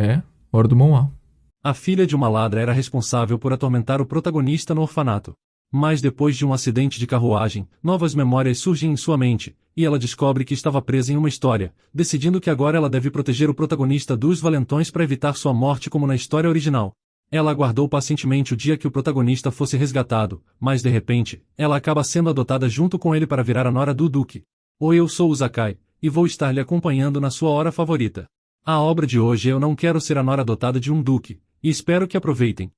É, hora do Moá. A filha de uma ladra era responsável por atormentar o protagonista no orfanato. Mas depois de um acidente de carruagem, novas memórias surgem em sua mente, e ela descobre que estava presa em uma história, decidindo que agora ela deve proteger o protagonista dos valentões para evitar sua morte como na história original. Ela aguardou pacientemente o dia que o protagonista fosse resgatado, mas de repente, ela acaba sendo adotada junto com ele para virar a nora do Duque. Oi, eu sou o Zakai, e vou estar lhe acompanhando na sua hora favorita. A obra de hoje é Eu Não Quero Ser a Nora Adotada de um Duque, e espero que aproveitem.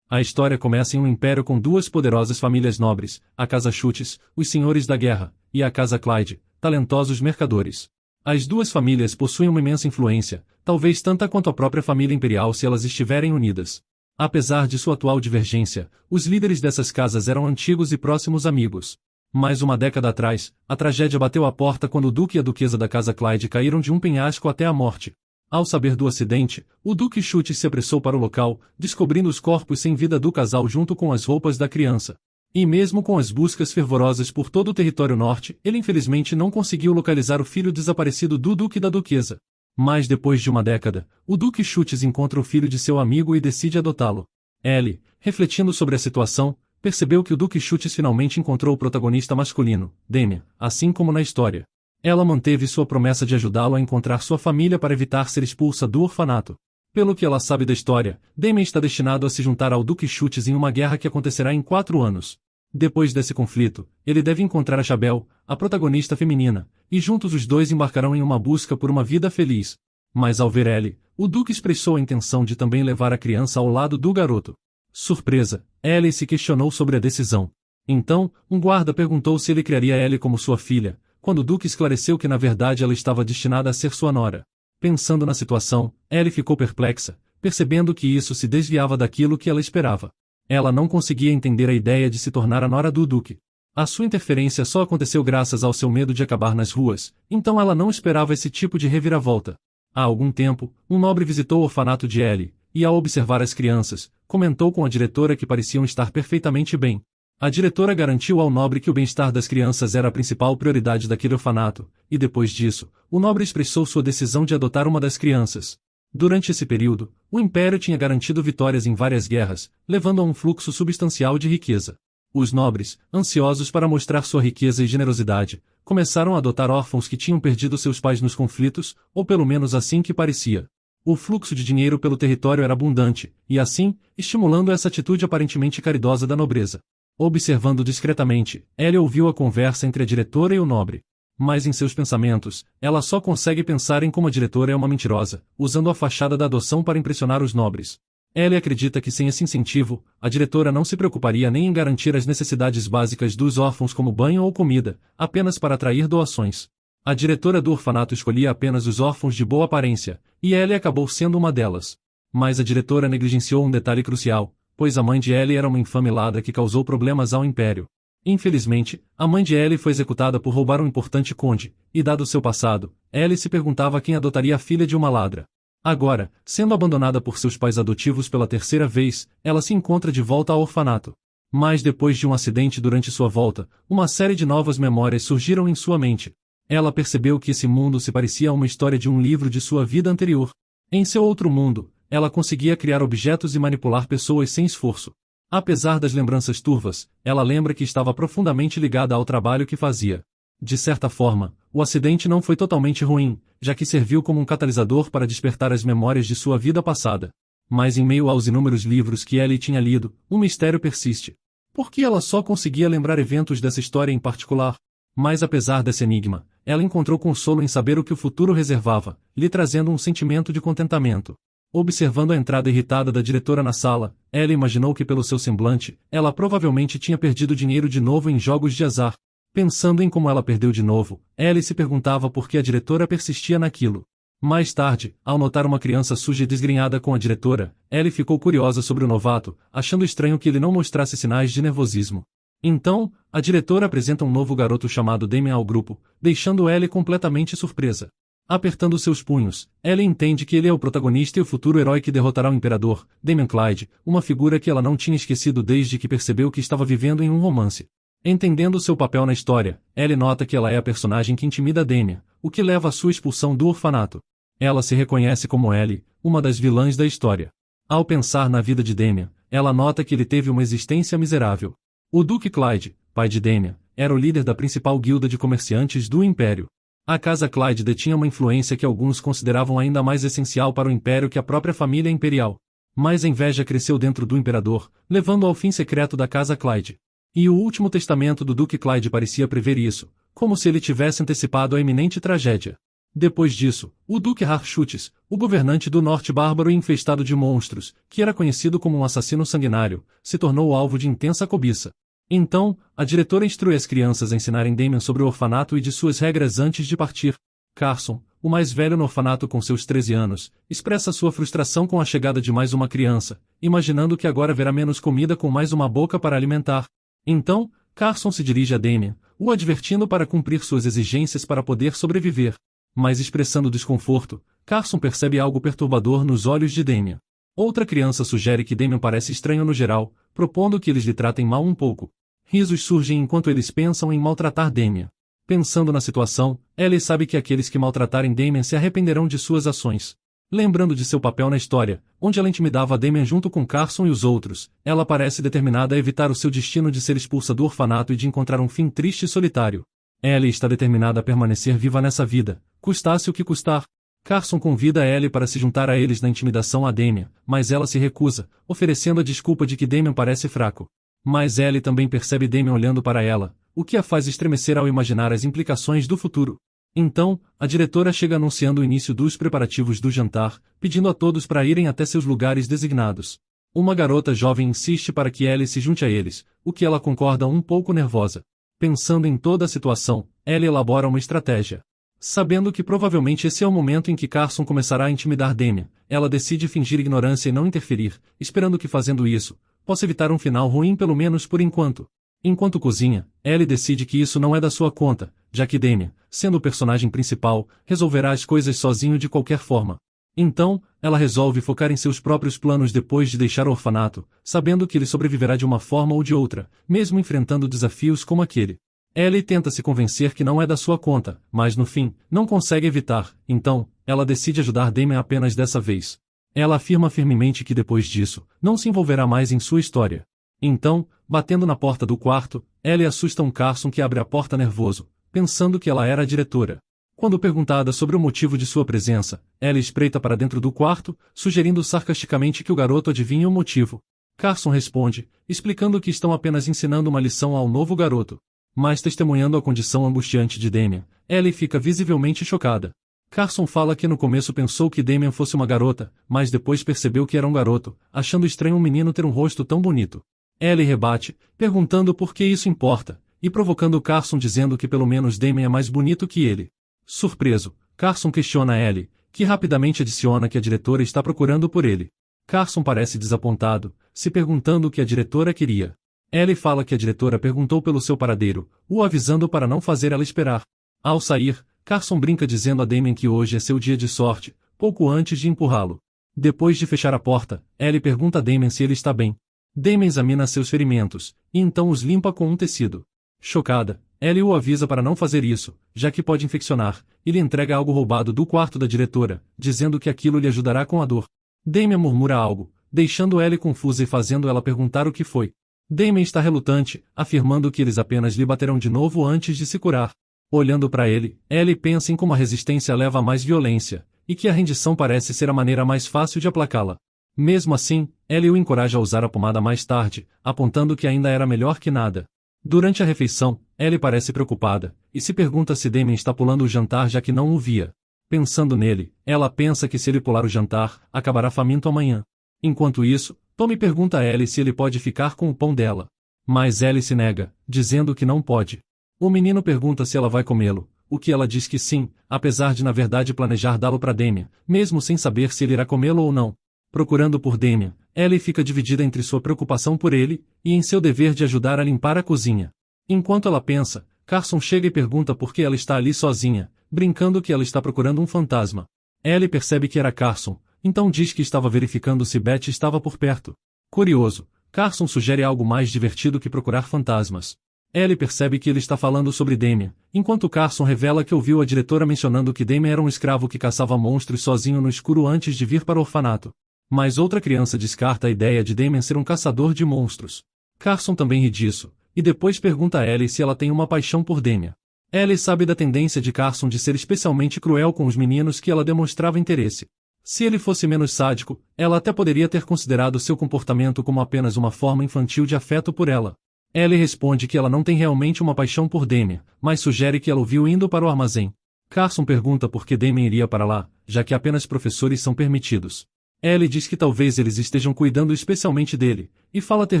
A história começa em um império com duas poderosas famílias nobres, a Casa Schultz, os Senhores da Guerra, e a Casa Clyde, talentosos mercadores. As duas famílias possuem uma imensa influência, talvez tanta quanto a própria família imperial se elas estiverem unidas. Apesar de sua atual divergência, os líderes dessas casas eram antigos e próximos amigos. Mais uma década atrás, a tragédia bateu à porta quando o Duque e a Duquesa da Casa Clyde caíram de um penhasco até a morte. Ao saber do acidente, o Duque Schultz se apressou para o local, descobrindo os corpos sem vida do casal junto com as roupas da criança. E mesmo com as buscas fervorosas por todo o território norte, ele infelizmente não conseguiu localizar o filho desaparecido do Duque e da Duquesa. Mas depois de uma década, o Duque Schultz encontra o filho de seu amigo e decide adotá-lo. Ellie, refletindo sobre a situação, percebeu que o Duque Schultz finalmente encontrou o protagonista masculino, Damien, assim como na história. Ela manteve sua promessa de ajudá-lo a encontrar sua família para evitar ser expulsa do orfanato. Pelo que ela sabe da história, Damien está destinado a se juntar ao Duque Schultz em uma guerra que acontecerá em 4 anos. Depois desse conflito, ele deve encontrar a Chabelle, a protagonista feminina, e juntos os dois embarcarão em uma busca por uma vida feliz. Mas ao ver Ellie, o Duque expressou a intenção de também levar a criança ao lado do garoto. Surpresa, Ellie se questionou sobre a decisão. Então, um guarda perguntou se ele criaria Ellie como sua filha, quando o Duque esclareceu que na verdade ela estava destinada a ser sua nora. Pensando na situação, Ellie ficou perplexa, percebendo que isso se desviava daquilo que ela esperava. Ela não conseguia entender a ideia de se tornar a nora do Duque. A sua interferência só aconteceu graças ao seu medo de acabar nas ruas, então ela não esperava esse tipo de reviravolta. Há algum tempo, um nobre visitou o orfanato de Ellie, e ao observar as crianças, comentou com a diretora que pareciam estar perfeitamente bem. A diretora garantiu ao nobre que o bem-estar das crianças era a principal prioridade daquele orfanato, e depois disso, o nobre expressou sua decisão de adotar uma das crianças. Durante esse período, o Império tinha garantido vitórias em várias guerras, levando a um fluxo substancial de riqueza. Os nobres, ansiosos para mostrar sua riqueza e generosidade, começaram a adotar órfãos que tinham perdido seus pais nos conflitos, ou pelo menos assim que parecia. O fluxo de dinheiro pelo território era abundante, e assim, estimulando essa atitude aparentemente caridosa da nobreza. Observando discretamente, Ellie ouviu a conversa entre a diretora e o nobre. Mas em seus pensamentos, ela só consegue pensar em como a diretora é uma mentirosa, usando a fachada da adoção para impressionar os nobres. Ellie acredita que sem esse incentivo, a diretora não se preocuparia nem em garantir as necessidades básicas dos órfãos como banho ou comida, apenas para atrair doações. A diretora do orfanato escolhia apenas os órfãos de boa aparência, e Ellie acabou sendo uma delas. Mas a diretora negligenciou um detalhe crucial, pois a mãe de Ellie era uma infame ladra que causou problemas ao Império. Infelizmente, a mãe de Ellie foi executada por roubar um importante conde, e dado seu passado, Ellie se perguntava quem adotaria a filha de uma ladra. Agora, sendo abandonada por seus pais adotivos pela 3ª vez, ela se encontra de volta ao orfanato. Mas depois de um acidente durante sua volta, uma série de novas memórias surgiram em sua mente. Ela percebeu que esse mundo se parecia a uma história de um livro de sua vida anterior. Em seu outro mundo, ela conseguia criar objetos e manipular pessoas sem esforço. Apesar das lembranças turvas, ela lembra que estava profundamente ligada ao trabalho que fazia. De certa forma, o acidente não foi totalmente ruim, já que serviu como um catalisador para despertar as memórias de sua vida passada. Mas em meio aos inúmeros livros que Ellie tinha lido, um mistério persiste. Por que ela só conseguia lembrar eventos dessa história em particular? Mas apesar desse enigma, ela encontrou consolo em saber o que o futuro reservava, lhe trazendo um sentimento de contentamento. Observando a entrada irritada da diretora na sala, Ellie imaginou que pelo seu semblante, ela provavelmente tinha perdido dinheiro de novo em jogos de azar. Pensando em como ela perdeu de novo, Ellie se perguntava por que a diretora persistia naquilo. Mais tarde, ao notar uma criança suja e desgrenhada com a diretora, Ellie ficou curiosa sobre o novato, achando estranho que ele não mostrasse sinais de nervosismo. Então, a diretora apresenta um novo garoto chamado Damien ao grupo, deixando Ellie completamente surpresa. Apertando seus punhos, Ellie entende que ele é o protagonista e o futuro herói que derrotará o Imperador, Damien Clyde, uma figura que ela não tinha esquecido desde que percebeu que estava vivendo em um romance. Entendendo seu papel na história, Ellie nota que ela é a personagem que intimida Damien, o que leva à sua expulsão do orfanato. Ela se reconhece como Ellie, uma das vilãs da história. Ao pensar na vida de Damian, ela nota que ele teve uma existência miserável. O Duque Clyde, pai de Damian, era o líder da principal guilda de comerciantes do Império. A casa Clyde detinha uma influência que alguns consideravam ainda mais essencial para o Império que a própria família imperial. Mas a inveja cresceu dentro do Imperador, levando ao fim secreto da casa Clyde. E o último testamento do Duque Clyde parecia prever isso, como se ele tivesse antecipado a iminente tragédia. Depois disso, o Duque Harchutes, o governante do Norte bárbaro e infestado de monstros, que era conhecido como um assassino sanguinário, se tornou alvo de intensa cobiça. Então, a diretora instrui as crianças a ensinarem Damian sobre o orfanato e de suas regras antes de partir. Carson, o mais velho no orfanato com seus 13 anos, expressa sua frustração com a chegada de mais uma criança, imaginando que agora haverá menos comida com mais uma boca para alimentar. Então, Carson se dirige a Damian, o advertindo para cumprir suas exigências para poder sobreviver. Mas expressando desconforto, Carson percebe algo perturbador nos olhos de Damian. Outra criança sugere que Damian parece estranho no geral, propondo que eles lhe tratem mal um pouco. Risos surgem enquanto eles pensam em maltratar Damian. Pensando na situação, Ellie sabe que aqueles que maltratarem Damian se arrependerão de suas ações. Lembrando de seu papel na história, onde ela intimidava Damian junto com Carson e os outros, ela parece determinada a evitar o seu destino de ser expulsa do orfanato e de encontrar um fim triste e solitário. Ellie está determinada a permanecer viva nessa vida, custasse o que custar. Carson convida Ellie para se juntar a eles na intimidação a Damian, mas ela se recusa, oferecendo a desculpa de que Damian parece fraco. Mas Ellie também percebe Damian olhando para ela, o que a faz estremecer ao imaginar as implicações do futuro. Então, a diretora chega anunciando o início dos preparativos do jantar, pedindo a todos para irem até seus lugares designados. Uma garota jovem insiste para que Ellie se junte a eles, o que ela concorda um pouco nervosa. Pensando em toda a situação, Ellie elabora uma estratégia. Sabendo que provavelmente esse é o momento em que Carson começará a intimidar Damian, ela decide fingir ignorância e não interferir, esperando que fazendo isso, possa evitar um final ruim pelo menos por enquanto. Enquanto cozinha, Ellie decide que isso não é da sua conta, já que Damian, sendo o personagem principal, resolverá as coisas sozinho de qualquer forma. Então, ela resolve focar em seus próprios planos depois de deixar o orfanato, sabendo que ele sobreviverá de uma forma ou de outra, mesmo enfrentando desafios como aquele. Ellie tenta se convencer que não é da sua conta, mas no fim, não consegue evitar, então, ela decide ajudar Damian apenas dessa vez. Ela afirma firmemente que depois disso, não se envolverá mais em sua história. Então, batendo na porta do quarto, Ellie assusta um Carson que abre a porta nervoso, pensando que ela era a diretora. Quando perguntada sobre o motivo de sua presença, Ellie espreita para dentro do quarto, sugerindo sarcasticamente que o garoto adivinhe o motivo. Carson responde, explicando que estão apenas ensinando uma lição ao novo garoto. Mas testemunhando a condição angustiante de Damian, Ellie fica visivelmente chocada. Carson fala que no começo pensou que Damian fosse uma garota, mas depois percebeu que era um garoto, achando estranho um menino ter um rosto tão bonito. Ellie rebate, perguntando por que isso importa, e provocando Carson dizendo que pelo menos Damian é mais bonito que ele. Surpreso, Carson questiona Ellie, que rapidamente adiciona que a diretora está procurando por ele. Carson parece desapontado, se perguntando o que a diretora queria. Ellie fala que a diretora perguntou pelo seu paradeiro, o avisando para não fazer ela esperar. Ao sair, Carson brinca dizendo a Damian que hoje é seu dia de sorte, pouco antes de empurrá-lo. Depois de fechar a porta, Ellie pergunta a Damian se ele está bem. Damian examina seus ferimentos, e então os limpa com um tecido. Chocada, Ellie o avisa para não fazer isso, já que pode infeccionar, e lhe entrega algo roubado do quarto da diretora, dizendo que aquilo lhe ajudará com a dor. Damian murmura algo, deixando Ellie confusa e fazendo ela perguntar o que foi. Damian está relutante, afirmando que eles apenas lhe baterão de novo antes de se curar. Olhando para ele, Ellie pensa em como a resistência leva a mais violência, e que a rendição parece ser a maneira mais fácil de aplacá-la. Mesmo assim, Ellie o encoraja a usar a pomada mais tarde, apontando que ainda era melhor que nada. Durante a refeição, Ellie parece preocupada, e se pergunta se Damian está pulando o jantar já que não o via. Pensando nele, ela pensa que se ele pular o jantar, acabará faminto amanhã. Enquanto isso, Tommy pergunta a Ellie se ele pode ficar com o pão dela. Mas Ellie se nega, dizendo que não pode. O menino pergunta se ela vai comê-lo, o que ela diz que sim, apesar de na verdade planejar dá-lo para Damian, mesmo sem saber se ele irá comê-lo ou não. Procurando por Damian, Ellie fica dividida entre sua preocupação por ele, e em seu dever de ajudar a limpar a cozinha. Enquanto ela pensa, Carson chega e pergunta por que ela está ali sozinha, brincando que ela está procurando um fantasma. Ellie percebe que era Carson, então diz que estava verificando se Beth estava por perto. Curioso, Carson sugere algo mais divertido que procurar fantasmas. Ellie percebe que ele está falando sobre Damien, enquanto Carson revela que ouviu a diretora mencionando que Damien era um escravo que caçava monstros sozinho no escuro antes de vir para o orfanato. Mas outra criança descarta a ideia de Damien ser um caçador de monstros. Carson também ri disso, e depois pergunta a Ellie se ela tem uma paixão por Damien. Ellie sabe da tendência de Carson de ser especialmente cruel com os meninos que ela demonstrava interesse. Se ele fosse menos sádico, ela até poderia ter considerado seu comportamento como apenas uma forma infantil de afeto por ela. Ellie responde que ela não tem realmente uma paixão por Damien, mas sugere que ela o viu indo para o armazém. Carson pergunta por que Damien iria para lá, já que apenas professores são permitidos. Ellie diz que talvez eles estejam cuidando especialmente dele, e fala ter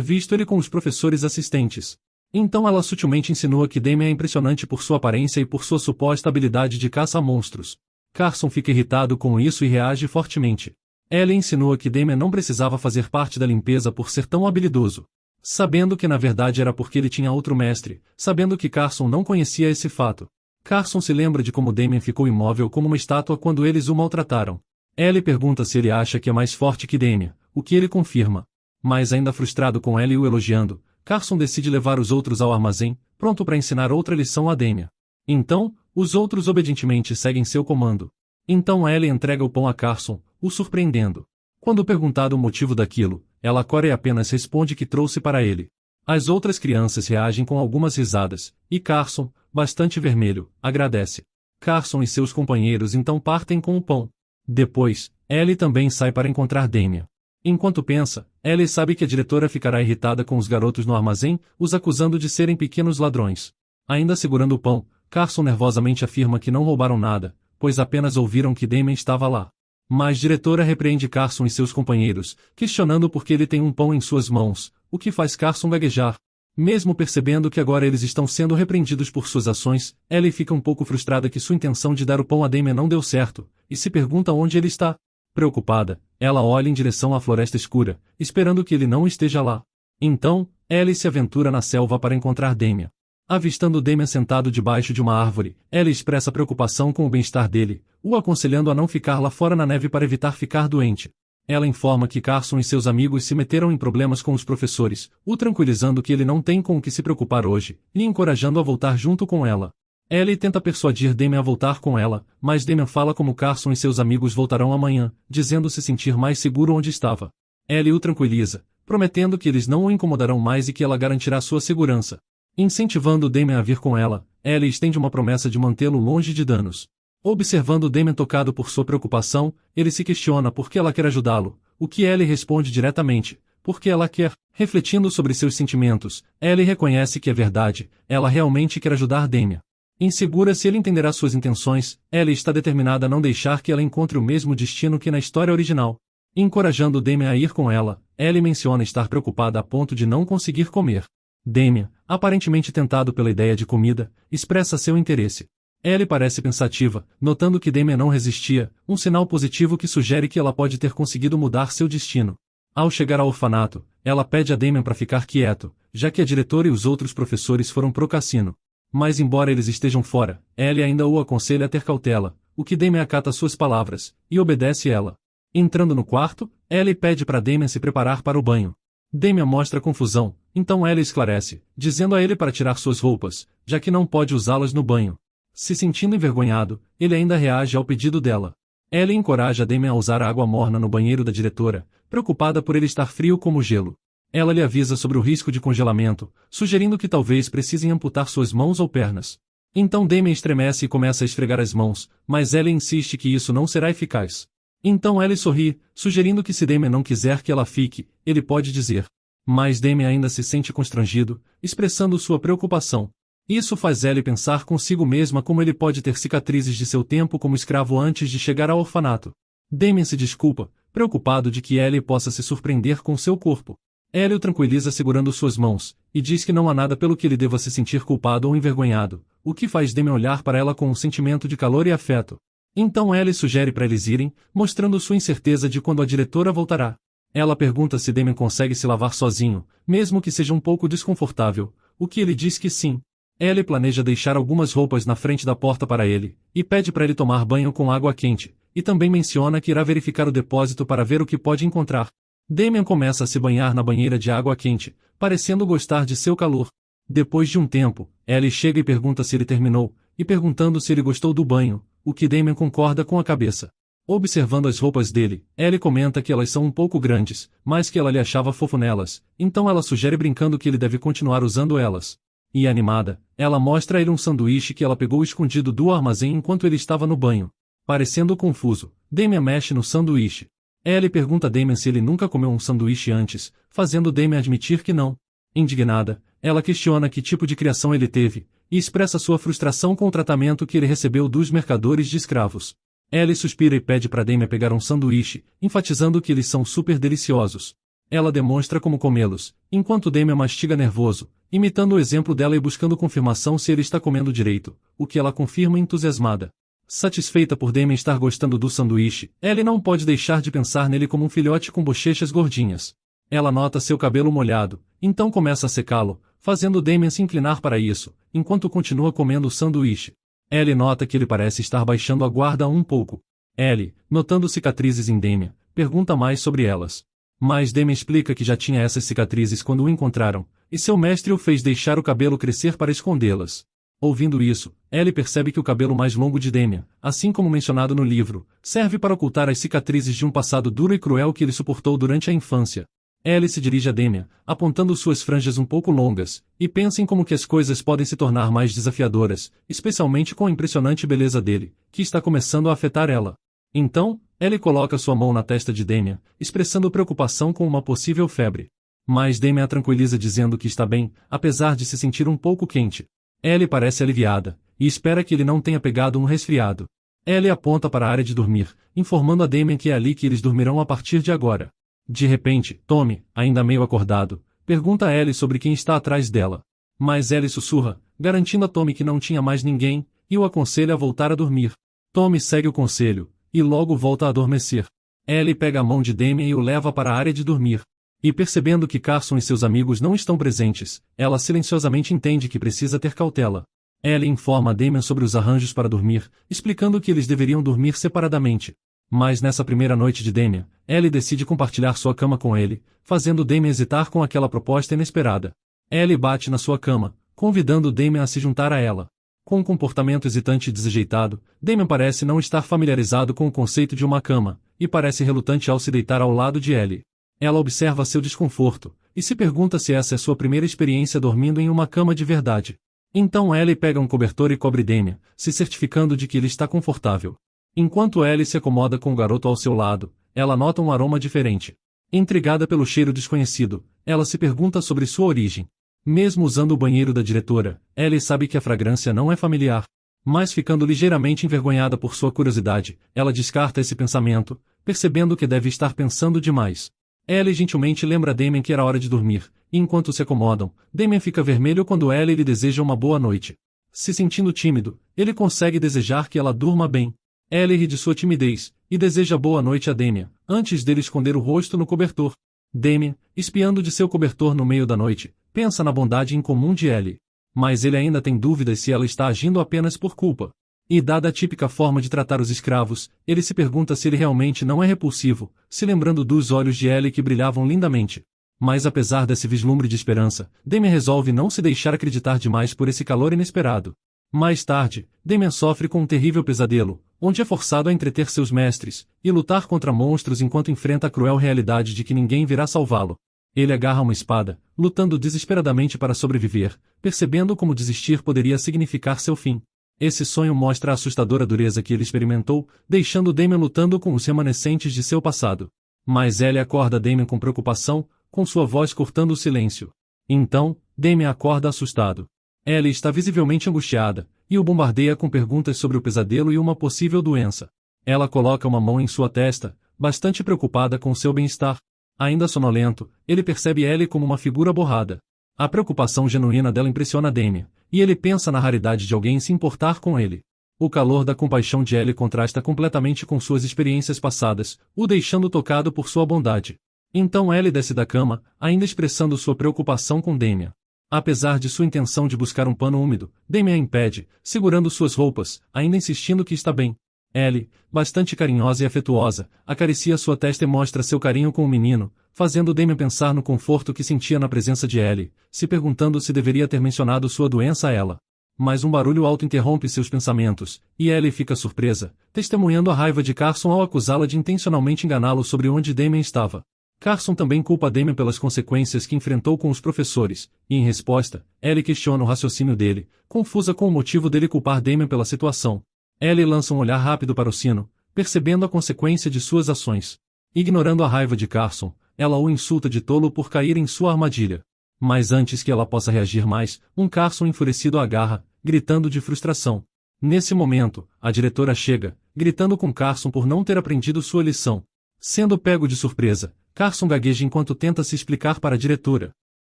visto ele com os professores assistentes. Então ela sutilmente insinua que Damien é impressionante por sua aparência e por sua suposta habilidade de caça a monstros. Carson fica irritado com isso e reage fortemente. Ellie insinua que Damien não precisava fazer parte da limpeza por ser tão habilidoso. Sabendo que na verdade era porque ele tinha outro mestre, sabendo que Carson não conhecia esse fato. Carson se lembra de como Damien ficou imóvel como uma estátua quando eles o maltrataram. Ellie pergunta se ele acha que é mais forte que Damien, o que ele confirma. Mas ainda frustrado com Ellie o elogiando, Carson decide levar os outros ao armazém, pronto para ensinar outra lição a Damien. Então, os outros obedientemente seguem seu comando. Então Ellie entrega o pão a Carson, o surpreendendo. Quando perguntado o motivo daquilo, ela corre e apenas responde que trouxe para ele. As outras crianças reagem com algumas risadas, e Carson, bastante vermelho, agradece. Carson e seus companheiros então partem com o pão. Depois, Ellie também sai para encontrar Damien. Enquanto pensa, Ellie sabe que a diretora ficará irritada com os garotos no armazém, os acusando de serem pequenos ladrões. Ainda segurando o pão, Carson nervosamente afirma que não roubaram nada, pois apenas ouviram que Damien estava lá. Mas a diretora repreende Carson e seus companheiros, questionando por que ele tem um pão em suas mãos, o que faz Carson gaguejar. Mesmo percebendo que agora eles estão sendo repreendidos por suas ações, Ellie fica um pouco frustrada que sua intenção de dar o pão a Damien não deu certo, e se pergunta onde ele está. Preocupada, ela olha em direção à floresta escura, esperando que ele não esteja lá. Então, Ellie se aventura na selva para encontrar Damien. Avistando Damien sentado debaixo de uma árvore, Ellie expressa preocupação com o bem-estar dele, o aconselhando a não ficar lá fora na neve para evitar ficar doente. Ela informa que Carson e seus amigos se meteram em problemas com os professores, o tranquilizando que ele não tem com o que se preocupar hoje, e encorajando a voltar junto com ela. Ellie tenta persuadir Damien a voltar com ela, mas Damien fala como Carson e seus amigos voltarão amanhã, dizendo se sentir mais seguro onde estava. Ellie o tranquiliza, prometendo que eles não o incomodarão mais e que ela garantirá sua segurança. Incentivando Damien a vir com ela, Ellie estende uma promessa de mantê-lo longe de danos. Observando Damien tocado por sua preocupação, ele se questiona por que ela quer ajudá-lo, o que Ellie responde diretamente, porque ela quer. Refletindo sobre seus sentimentos, Ellie reconhece que é verdade, ela realmente quer ajudar Damien. Insegura se ele entenderá suas intenções, Ellie está determinada a não deixar que ela encontre o mesmo destino que na história original. Encorajando Damien a ir com ela, Ellie menciona estar preocupada a ponto de não conseguir comer. Damien, aparentemente tentado pela ideia de comida, expressa seu interesse. Ellie parece pensativa, notando que Damien não resistia, um sinal positivo que sugere que ela pode ter conseguido mudar seu destino. Ao chegar ao orfanato, ela pede a Damien para ficar quieto, já que a diretora e os outros professores foram pro cassino. Mas embora eles estejam fora, Ellie ainda o aconselha a ter cautela, o que Damien acata suas palavras, e obedece ela. Entrando no quarto, Ellie pede para Damien se preparar para o banho. Damien mostra confusão, então Ellie esclarece, dizendo a ele para tirar suas roupas, já que não pode usá-las no banho. Se sentindo envergonhado, ele ainda reage ao pedido dela. Ellie encoraja Damien a usar água morna no banheiro da diretora, preocupada por ele estar frio como gelo. Ela lhe avisa sobre o risco de congelamento, sugerindo que talvez precisem amputar suas mãos ou pernas. Então Damien estremece e começa a esfregar as mãos, mas Ellie insiste que isso não será eficaz. Então Ellie sorri, sugerindo que se Damien não quiser que ela fique, ele pode dizer. Mas Damien ainda se sente constrangido, expressando sua preocupação. Isso faz Ellie pensar consigo mesma como ele pode ter cicatrizes de seu tempo como escravo antes de chegar ao orfanato. Damien se desculpa, preocupado de que Ellie possa se surpreender com seu corpo. Ellie o tranquiliza segurando suas mãos, e diz que não há nada pelo que ele deva se sentir culpado ou envergonhado, o que faz Damien olhar para ela com um sentimento de calor e afeto. Então Ellie sugere para eles irem, mostrando sua incerteza de quando a diretora voltará. Ela pergunta se Damien consegue se lavar sozinho, mesmo que seja um pouco desconfortável, o que ele diz que sim. Ellie planeja deixar algumas roupas na frente da porta para ele, e pede para ele tomar banho com água quente, e também menciona que irá verificar o depósito para ver o que pode encontrar. Damien começa a se banhar na banheira de água quente, parecendo gostar de seu calor. Depois de um tempo, Ellie chega e pergunta se ele terminou, e perguntando se ele gostou do banho, o que Damien concorda com a cabeça. Observando as roupas dele, Ellie comenta que elas são um pouco grandes, mas que ela lhe achava fofo nelas, então ela sugere brincando que ele deve continuar usando elas. E animada, ela mostra a ele um sanduíche que ela pegou escondido do armazém enquanto ele estava no banho. Parecendo confuso, Damien mexe no sanduíche. Ellie pergunta a Damien se ele nunca comeu um sanduíche antes, fazendo Damien admitir que não. Indignada, ela questiona que tipo de criação ele teve, e expressa sua frustração com o tratamento que ele recebeu dos mercadores de escravos. Ellie suspira e pede para Damien pegar um sanduíche, enfatizando que eles são super deliciosos. Ela demonstra como comê-los, enquanto Damien mastiga nervoso, imitando o exemplo dela e buscando confirmação se ele está comendo direito, o que ela confirma entusiasmada. Satisfeita por Damien estar gostando do sanduíche, Ellie não pode deixar de pensar nele como um filhote com bochechas gordinhas. Ela nota seu cabelo molhado, então começa a secá-lo, fazendo Damien se inclinar para isso, enquanto continua comendo o sanduíche. Ellie nota que ele parece estar baixando a guarda um pouco. Ellie, notando cicatrizes em Damien, pergunta mais sobre elas. Mas Damien explica que já tinha essas cicatrizes quando o encontraram, e seu mestre o fez deixar o cabelo crescer para escondê-las. Ouvindo isso, Ellie percebe que o cabelo mais longo de Damien, assim como mencionado no livro, serve para ocultar as cicatrizes de um passado duro e cruel que ele suportou durante a infância. Ellie se dirige a Damien, apontando suas franjas um pouco longas, e pensa em como que as coisas podem se tornar mais desafiadoras, especialmente com a impressionante beleza dele, que está começando a afetar ela. Então, Ellie coloca sua mão na testa de Damien, expressando preocupação com uma possível febre. Mas Damien a tranquiliza dizendo que está bem, apesar de se sentir um pouco quente. Ellie parece aliviada, e espera que ele não tenha pegado um resfriado. Ellie aponta para a área de dormir, informando a Damien que é ali que eles dormirão a partir de agora. De repente, Tommy, ainda meio acordado, pergunta a Ellie sobre quem está atrás dela. Mas Ellie sussurra, garantindo a Tommy que não tinha mais ninguém, e o aconselha a voltar a dormir. Tommy segue o conselho, e logo volta a adormecer. Ellie pega a mão de Damien e o leva para a área de dormir. E percebendo que Carson e seus amigos não estão presentes, ela silenciosamente entende que precisa ter cautela. Ellie informa a Damien sobre os arranjos para dormir, explicando que eles deveriam dormir separadamente. Mas nessa primeira noite de Damien, Ellie decide compartilhar sua cama com ele, fazendo Damien hesitar com aquela proposta inesperada. Ellie bate na sua cama, convidando Damien a se juntar a ela. Com um comportamento hesitante e desajeitado, Damien parece não estar familiarizado com o conceito de uma cama, e parece relutante ao se deitar ao lado de Ellie. Ela observa seu desconforto, e se pergunta se essa é sua primeira experiência dormindo em uma cama de verdade. Então Ellie pega um cobertor e cobre Damien, se certificando de que ele está confortável. Enquanto Ellie se acomoda com o garoto ao seu lado, ela nota um aroma diferente. Intrigada pelo cheiro desconhecido, ela se pergunta sobre sua origem. Mesmo usando o banheiro da diretora, Ellie sabe que a fragrância não é familiar. Mas ficando ligeiramente envergonhada por sua curiosidade, ela descarta esse pensamento, percebendo que deve estar pensando demais. Ellie gentilmente lembra Damien que era hora de dormir, e enquanto se acomodam, Damien fica vermelho quando Ellie lhe deseja uma boa noite. Se sentindo tímido, ele consegue desejar que ela durma bem. Ellie ri de sua timidez, e deseja boa noite a Damien, antes dele esconder o rosto no cobertor. Damien, espiando de seu cobertor no meio da noite, pensa na bondade incomum de Ellie. Mas ele ainda tem dúvidas se ela está agindo apenas por culpa. E dada a típica forma de tratar os escravos, ele se pergunta se ele realmente não é repulsivo, se lembrando dos olhos de Ellie que brilhavam lindamente. Mas apesar desse vislumbre de esperança, Damien resolve não se deixar acreditar demais por esse calor inesperado. Mais tarde, Damien sofre com um terrível pesadelo, onde é forçado a entreter seus mestres, e lutar contra monstros enquanto enfrenta a cruel realidade de que ninguém virá salvá-lo. Ele agarra uma espada, lutando desesperadamente para sobreviver, percebendo como desistir poderia significar seu fim. Esse sonho mostra a assustadora dureza que ele experimentou, deixando Damien lutando com os remanescentes de seu passado. Mas Ellie acorda Damien com preocupação, com sua voz cortando o silêncio. Então, Damien acorda assustado. Ellie está visivelmente angustiada, e o bombardeia com perguntas sobre o pesadelo e uma possível doença. Ela coloca uma mão em sua testa, bastante preocupada com seu bem-estar. Ainda sonolento, ele percebe Ellie como uma figura borrada. A preocupação genuína dela impressiona Damien, e ele pensa na raridade de alguém se importar com ele. O calor da compaixão de Ellie contrasta completamente com suas experiências passadas, o deixando tocado por sua bondade. Então Ellie desce da cama, ainda expressando sua preocupação com Damien. Apesar de sua intenção de buscar um pano úmido, Damien a impede, segurando suas roupas, ainda insistindo que está bem. Ellie, bastante carinhosa e afetuosa, acaricia sua testa e mostra seu carinho com o menino, fazendo Damien pensar no conforto que sentia na presença de Ellie, se perguntando se deveria ter mencionado sua doença a ela. Mas um barulho alto interrompe seus pensamentos, e Ellie fica surpresa, testemunhando a raiva de Carson ao acusá-la de intencionalmente enganá-lo sobre onde Damien estava. Carson também culpa Damien pelas consequências que enfrentou com os professores, e em resposta, Ellie questiona o raciocínio dele, confusa com o motivo dele culpar Damien pela situação. Ellie lança um olhar rápido para o sino, percebendo a consequência de suas ações. Ignorando a raiva de Carson, ela o insulta de tolo por cair em sua armadilha. Mas antes que ela possa reagir mais, um Carson enfurecido a agarra, gritando de frustração. Nesse momento, a diretora chega, gritando com Carson por não ter aprendido sua lição. Sendo pego de surpresa, Carson gagueja enquanto tenta se explicar para a diretora.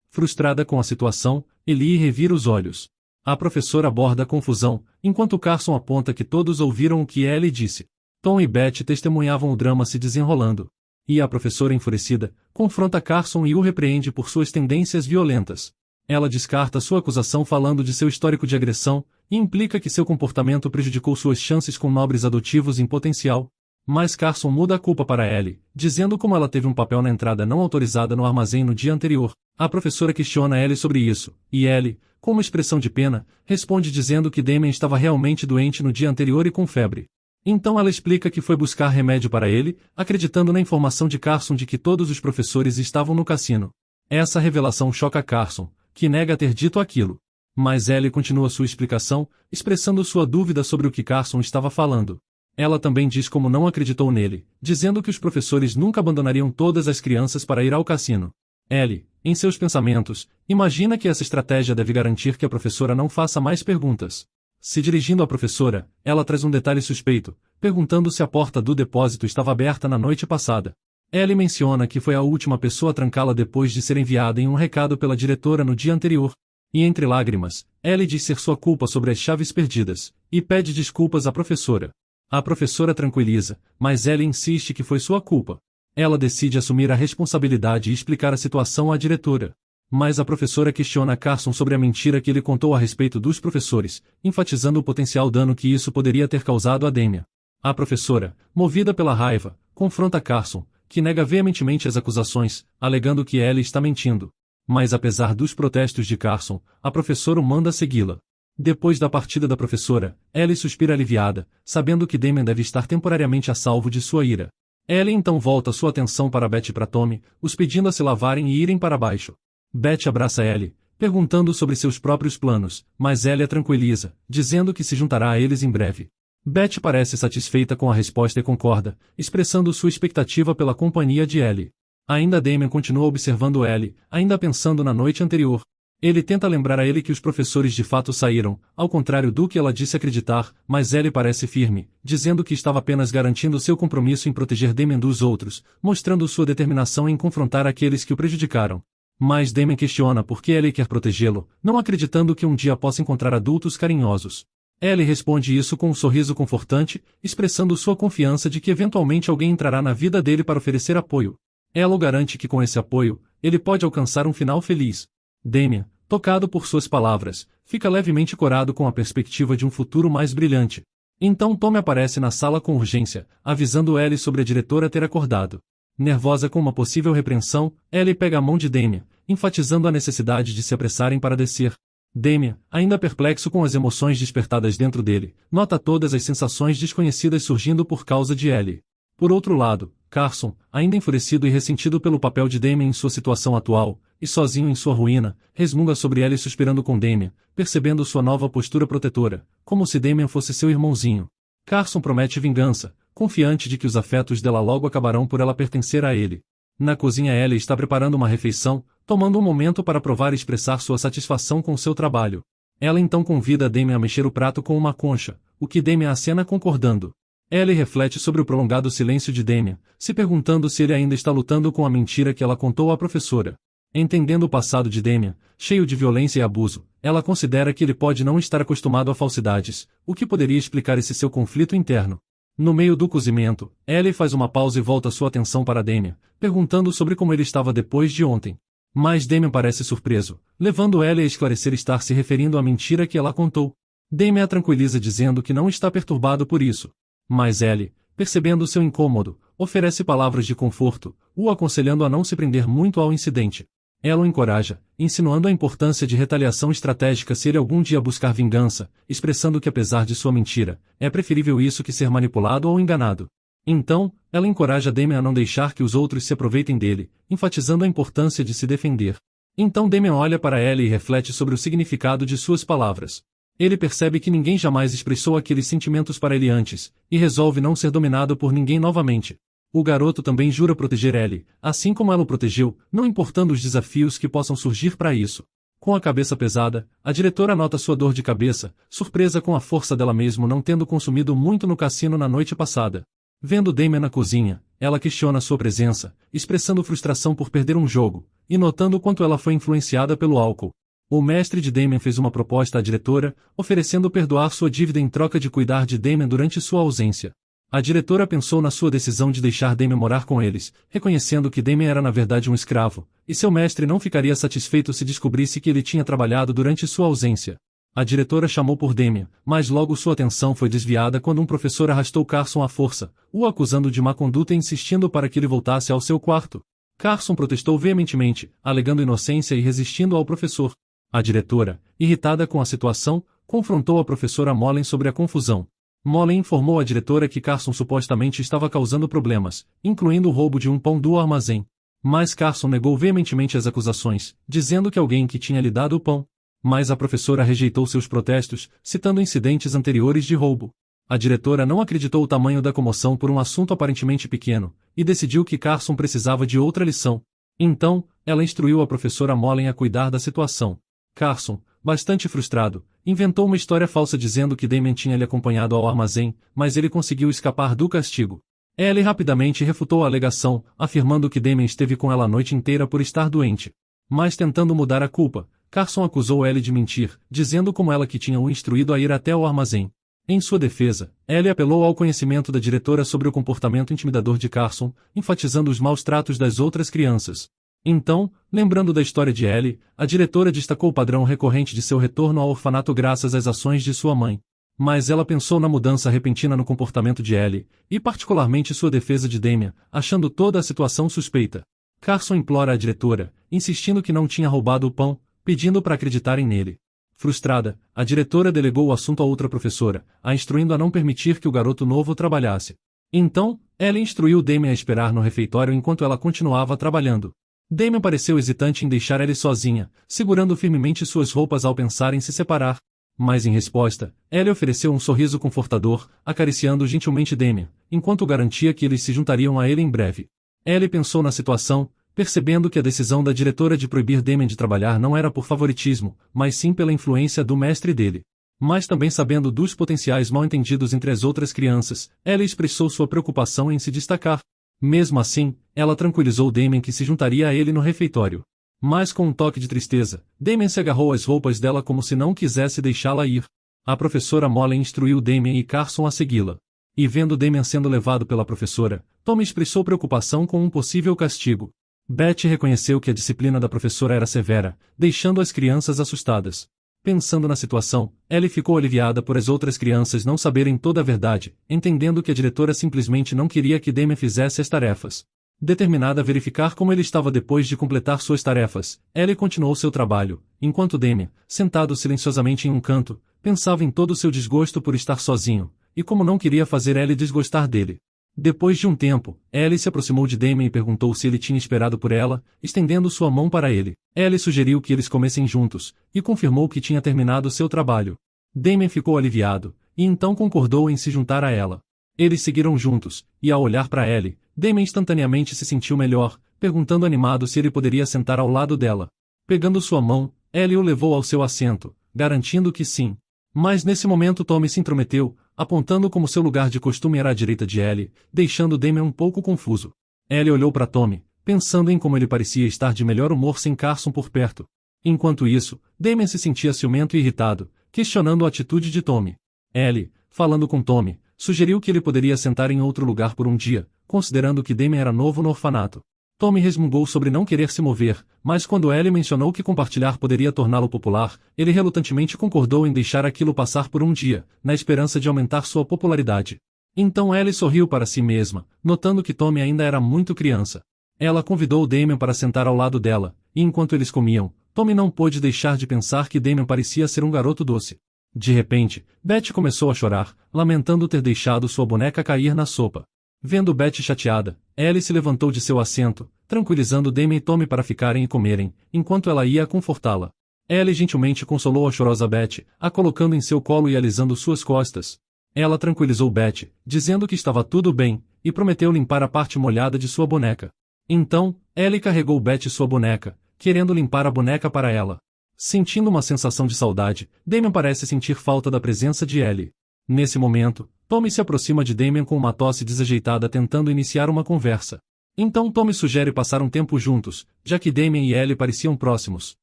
Frustrada com a situação, Ellie revira os olhos. A professora aborda a confusão, enquanto Carson aponta que todos ouviram o que Ellie disse. Tom e Beth testemunhavam o drama se desenrolando. E a professora enfurecida, confronta Carson e o repreende por suas tendências violentas. Ela descarta sua acusação falando de seu histórico de agressão, e implica que seu comportamento prejudicou suas chances com nobres adotivos em potencial. Mas Carson muda a culpa para Ellie, dizendo como ela teve um papel na entrada não autorizada no armazém no dia anterior. A professora questiona Ellie sobre isso, e Ellie, com uma expressão de pena, responde dizendo que Damien estava realmente doente no dia anterior e com febre. Então ela explica que foi buscar remédio para ele, acreditando na informação de Carson de que todos os professores estavam no cassino. Essa revelação choca Carson, que nega ter dito aquilo. Mas Ellie continua sua explicação, expressando sua dúvida sobre o que Carson estava falando. Ela também diz como não acreditou nele, dizendo que os professores nunca abandonariam todas as crianças para ir ao cassino. Ellie, em seus pensamentos, imagina que essa estratégia deve garantir que a professora não faça mais perguntas. Se dirigindo à professora, ela traz um detalhe suspeito, perguntando se a porta do depósito estava aberta na noite passada. Ellie menciona que foi a última pessoa a trancá-la depois de ser enviada em um recado pela diretora no dia anterior. E entre lágrimas, Ellie diz ser sua culpa sobre as chaves perdidas, e pede desculpas à professora. A professora tranquiliza, mas Ellie insiste que foi sua culpa. Ela decide assumir a responsabilidade e explicar a situação à diretora. Mas a professora questiona Carson sobre a mentira que ele contou a respeito dos professores, enfatizando o potencial dano que isso poderia ter causado a Damien. A professora, movida pela raiva, confronta Carson, que nega veementemente as acusações, alegando que Ellie está mentindo. Mas apesar dos protestos de Carson, a professora o manda segui-la. Depois da partida da professora, Ellie suspira aliviada, sabendo que Damien deve estar temporariamente a salvo de sua ira. Ellie então volta sua atenção para Beth e para Tommy, os pedindo a se lavarem e irem para baixo. Beth abraça Ellie, perguntando sobre seus próprios planos, mas Ellie a tranquiliza, dizendo que se juntará a eles em breve. Beth parece satisfeita com a resposta e concorda, expressando sua expectativa pela companhia de Ellie. Ainda Damien continua observando Ellie, ainda pensando na noite anterior. Ele tenta lembrar a Ellie que os professores de fato saíram, ao contrário do que ela disse acreditar, mas Ellie parece firme, dizendo que estava apenas garantindo seu compromisso em proteger Damien dos outros, mostrando sua determinação em confrontar aqueles que o prejudicaram. Mas Damien questiona por que Ellie quer protegê-lo, não acreditando que um dia possa encontrar adultos carinhosos. Ellie responde isso com um sorriso confortante, expressando sua confiança de que eventualmente alguém entrará na vida dele para oferecer apoio. Ela o garante que com esse apoio, ele pode alcançar um final feliz. Damien, tocado por suas palavras, fica levemente corado com a perspectiva de um futuro mais brilhante. Então Tommy aparece na sala com urgência, avisando Ellie sobre a diretora ter acordado. Nervosa com uma possível repreensão, Ellie pega a mão de Damien, enfatizando a necessidade de se apressarem para descer. Damien, ainda perplexo com as emoções despertadas dentro dele, nota todas as sensações desconhecidas surgindo por causa de Ellie. Por outro lado, Carson, ainda enfurecido e ressentido pelo papel de Damien em sua situação atual, e sozinho em sua ruína, resmunga sobre Ellie suspirando com Damien, percebendo sua nova postura protetora, como se Damien fosse seu irmãozinho. Carson promete vingança, confiante de que os afetos dela logo acabarão por ela pertencer a ele. Na cozinha Ellie está preparando uma refeição, tomando um momento para provar e expressar sua satisfação com seu trabalho. Ela então convida Damien a mexer o prato com uma concha, o que Damien acena concordando. Ellie reflete sobre o prolongado silêncio de Damien, se perguntando se ele ainda está lutando com a mentira que ela contou à professora. Entendendo o passado de Damien, cheio de violência e abuso, ela considera que ele pode não estar acostumado a falsidades, o que poderia explicar esse seu conflito interno. No meio do cozimento, Ellie faz uma pausa e volta sua atenção para Damien, perguntando sobre como ele estava depois de ontem. Mas Damien parece surpreso, levando Ellie a esclarecer estar se referindo à mentira que ela contou. Damien a tranquiliza dizendo que não está perturbado por isso. Mas Ellie, percebendo seu incômodo, oferece palavras de conforto, o aconselhando a não se prender muito ao incidente. Ela o encoraja, insinuando a importância de retaliação estratégica se ele algum dia buscar vingança, expressando que apesar de sua mentira, é preferível isso que ser manipulado ou enganado. Então, ela encoraja Damien a não deixar que os outros se aproveitem dele, enfatizando a importância de se defender. Então Damien olha para ela e reflete sobre o significado de suas palavras. Ele percebe que ninguém jamais expressou aqueles sentimentos para ele antes, e resolve não ser dominado por ninguém novamente. O garoto também jura proteger Ellie, assim como ela o protegeu, não importando os desafios que possam surgir para isso. Com a cabeça pesada, a diretora nota sua dor de cabeça, surpresa com a força dela mesmo não tendo consumido muito no cassino na noite passada. Vendo Damien na cozinha, ela questiona sua presença, expressando frustração por perder um jogo, e notando o quanto ela foi influenciada pelo álcool. O mestre de Damien fez uma proposta à diretora, oferecendo perdoar sua dívida em troca de cuidar de Damien durante sua ausência. A diretora pensou na sua decisão de deixar Damien morar com eles, reconhecendo que Damien era na verdade um escravo, e seu mestre não ficaria satisfeito se descobrisse que ele tinha trabalhado durante sua ausência. A diretora chamou por Damien, mas logo sua atenção foi desviada quando um professor arrastou Carson à força, o acusando de má conduta e insistindo para que ele voltasse ao seu quarto. Carson protestou veementemente, alegando inocência e resistindo ao professor. A diretora, irritada com a situação, confrontou a professora Mollen sobre a confusão. Mollen informou à diretora que Carson supostamente estava causando problemas, incluindo o roubo de um pão do armazém. Mas Carson negou veementemente as acusações, dizendo que alguém que tinha lhe dado o pão. Mas a professora rejeitou seus protestos, citando incidentes anteriores de roubo. A diretora não acreditou o tamanho da comoção por um assunto aparentemente pequeno, e decidiu que Carson precisava de outra lição. Então, ela instruiu a professora Mollen a cuidar da situação. Carson, bastante frustrado, inventou uma história falsa dizendo que Damien tinha lhe acompanhado ao armazém, mas ele conseguiu escapar do castigo. Ellie rapidamente refutou a alegação, afirmando que Damien esteve com ela a noite inteira por estar doente. Mas tentando mudar a culpa, Carson acusou Ellie de mentir, dizendo como ela que tinha o instruído a ir até o armazém. Em sua defesa, Ellie apelou ao conhecimento da diretora sobre o comportamento intimidador de Carson, enfatizando os maus tratos das outras crianças. Então, lembrando da história de Ellie, a diretora destacou o padrão recorrente de seu retorno ao orfanato graças às ações de sua mãe. Mas ela pensou na mudança repentina no comportamento de Ellie, e particularmente sua defesa de Damien, achando toda a situação suspeita. Carson implora à diretora, insistindo que não tinha roubado o pão, pedindo para acreditarem nele. Frustrada, a diretora delegou o assunto a outra professora, a instruindo a não permitir que o garoto novo trabalhasse. Então, Ellie instruiu Damien a esperar no refeitório enquanto ela continuava trabalhando. Damien pareceu hesitante em deixar Ellie sozinha, segurando firmemente suas roupas ao pensar em se separar. Mas em resposta, Ellie ofereceu um sorriso confortador, acariciando gentilmente Damien, enquanto garantia que eles se juntariam a ele em breve. Ellie pensou na situação, percebendo que a decisão da diretora de proibir Damien de trabalhar não era por favoritismo, mas sim pela influência do mestre dele. Mas também sabendo dos potenciais mal-entendidos entre as outras crianças, Ellie expressou sua preocupação em se destacar. Mesmo assim, ela tranquilizou Damien que se juntaria a ele no refeitório. Mas com um toque de tristeza, Damien se agarrou às roupas dela como se não quisesse deixá-la ir. A professora Mollen instruiu Damien e Carson a segui-la. E vendo Damien sendo levado pela professora, Tommy expressou preocupação com um possível castigo. Beth reconheceu que a disciplina da professora era severa, deixando as crianças assustadas. Pensando na situação, Ellie ficou aliviada por as outras crianças não saberem toda a verdade, entendendo que a diretora simplesmente não queria que Damien fizesse as tarefas. Determinada a verificar como ele estava depois de completar suas tarefas, Ellie continuou seu trabalho, enquanto Damien, sentado silenciosamente em um canto, pensava em todo o seu desgosto por estar sozinho, e como não queria fazer Ellie desgostar dele. Depois de um tempo, Ellie se aproximou de Damien e perguntou se ele tinha esperado por ela, estendendo sua mão para ele. Ellie sugeriu que eles comessem juntos, e confirmou que tinha terminado seu trabalho. Damien ficou aliviado, e então concordou em se juntar a ela. Eles seguiram juntos, e ao olhar para Ellie, Damien instantaneamente se sentiu melhor, perguntando animado se ele poderia sentar ao lado dela. Pegando sua mão, Ellie o levou ao seu assento, garantindo que sim. Mas nesse momento Tommy se intrometeu, apontando como seu lugar de costume era à direita de Ellie, deixando Damien um pouco confuso. Ellie olhou para Tommy, pensando em como ele parecia estar de melhor humor sem Carson por perto. Enquanto isso, Damien se sentia ciumento e irritado, questionando a atitude de Tommy. Ellie, falando com Tommy, sugeriu que ele poderia sentar em outro lugar por um dia, considerando que Damien era novo no orfanato. Tommy resmungou sobre não querer se mover, mas quando Ellie mencionou que compartilhar poderia torná-lo popular, ele relutantemente concordou em deixar aquilo passar por um dia, na esperança de aumentar sua popularidade. Então Ellie sorriu para si mesma, notando que Tommy ainda era muito criança. Ela convidou Damien para sentar ao lado dela, e enquanto eles comiam, Tommy não pôde deixar de pensar que Damien parecia ser um garoto doce. De repente, Betty começou a chorar, lamentando ter deixado sua boneca cair na sopa. Vendo Betty chateada, Ellie se levantou de seu assento, tranquilizando Damien e Tommy para ficarem e comerem, enquanto ela ia confortá-la. Ellie gentilmente consolou a chorosa Betty, a colocando em seu colo e alisando suas costas. Ela tranquilizou Betty, dizendo que estava tudo bem, e prometeu limpar a parte molhada de sua boneca. Então, Ellie carregou Betty sua boneca, querendo limpar a boneca para ela. Sentindo uma sensação de saudade, Damien parece sentir falta da presença de Ellie. Nesse momento, Tommy se aproxima de Damien com uma tosse desajeitada tentando iniciar uma conversa. Então Tommy sugere passar um tempo juntos, já que Damien e Ellie pareciam próximos.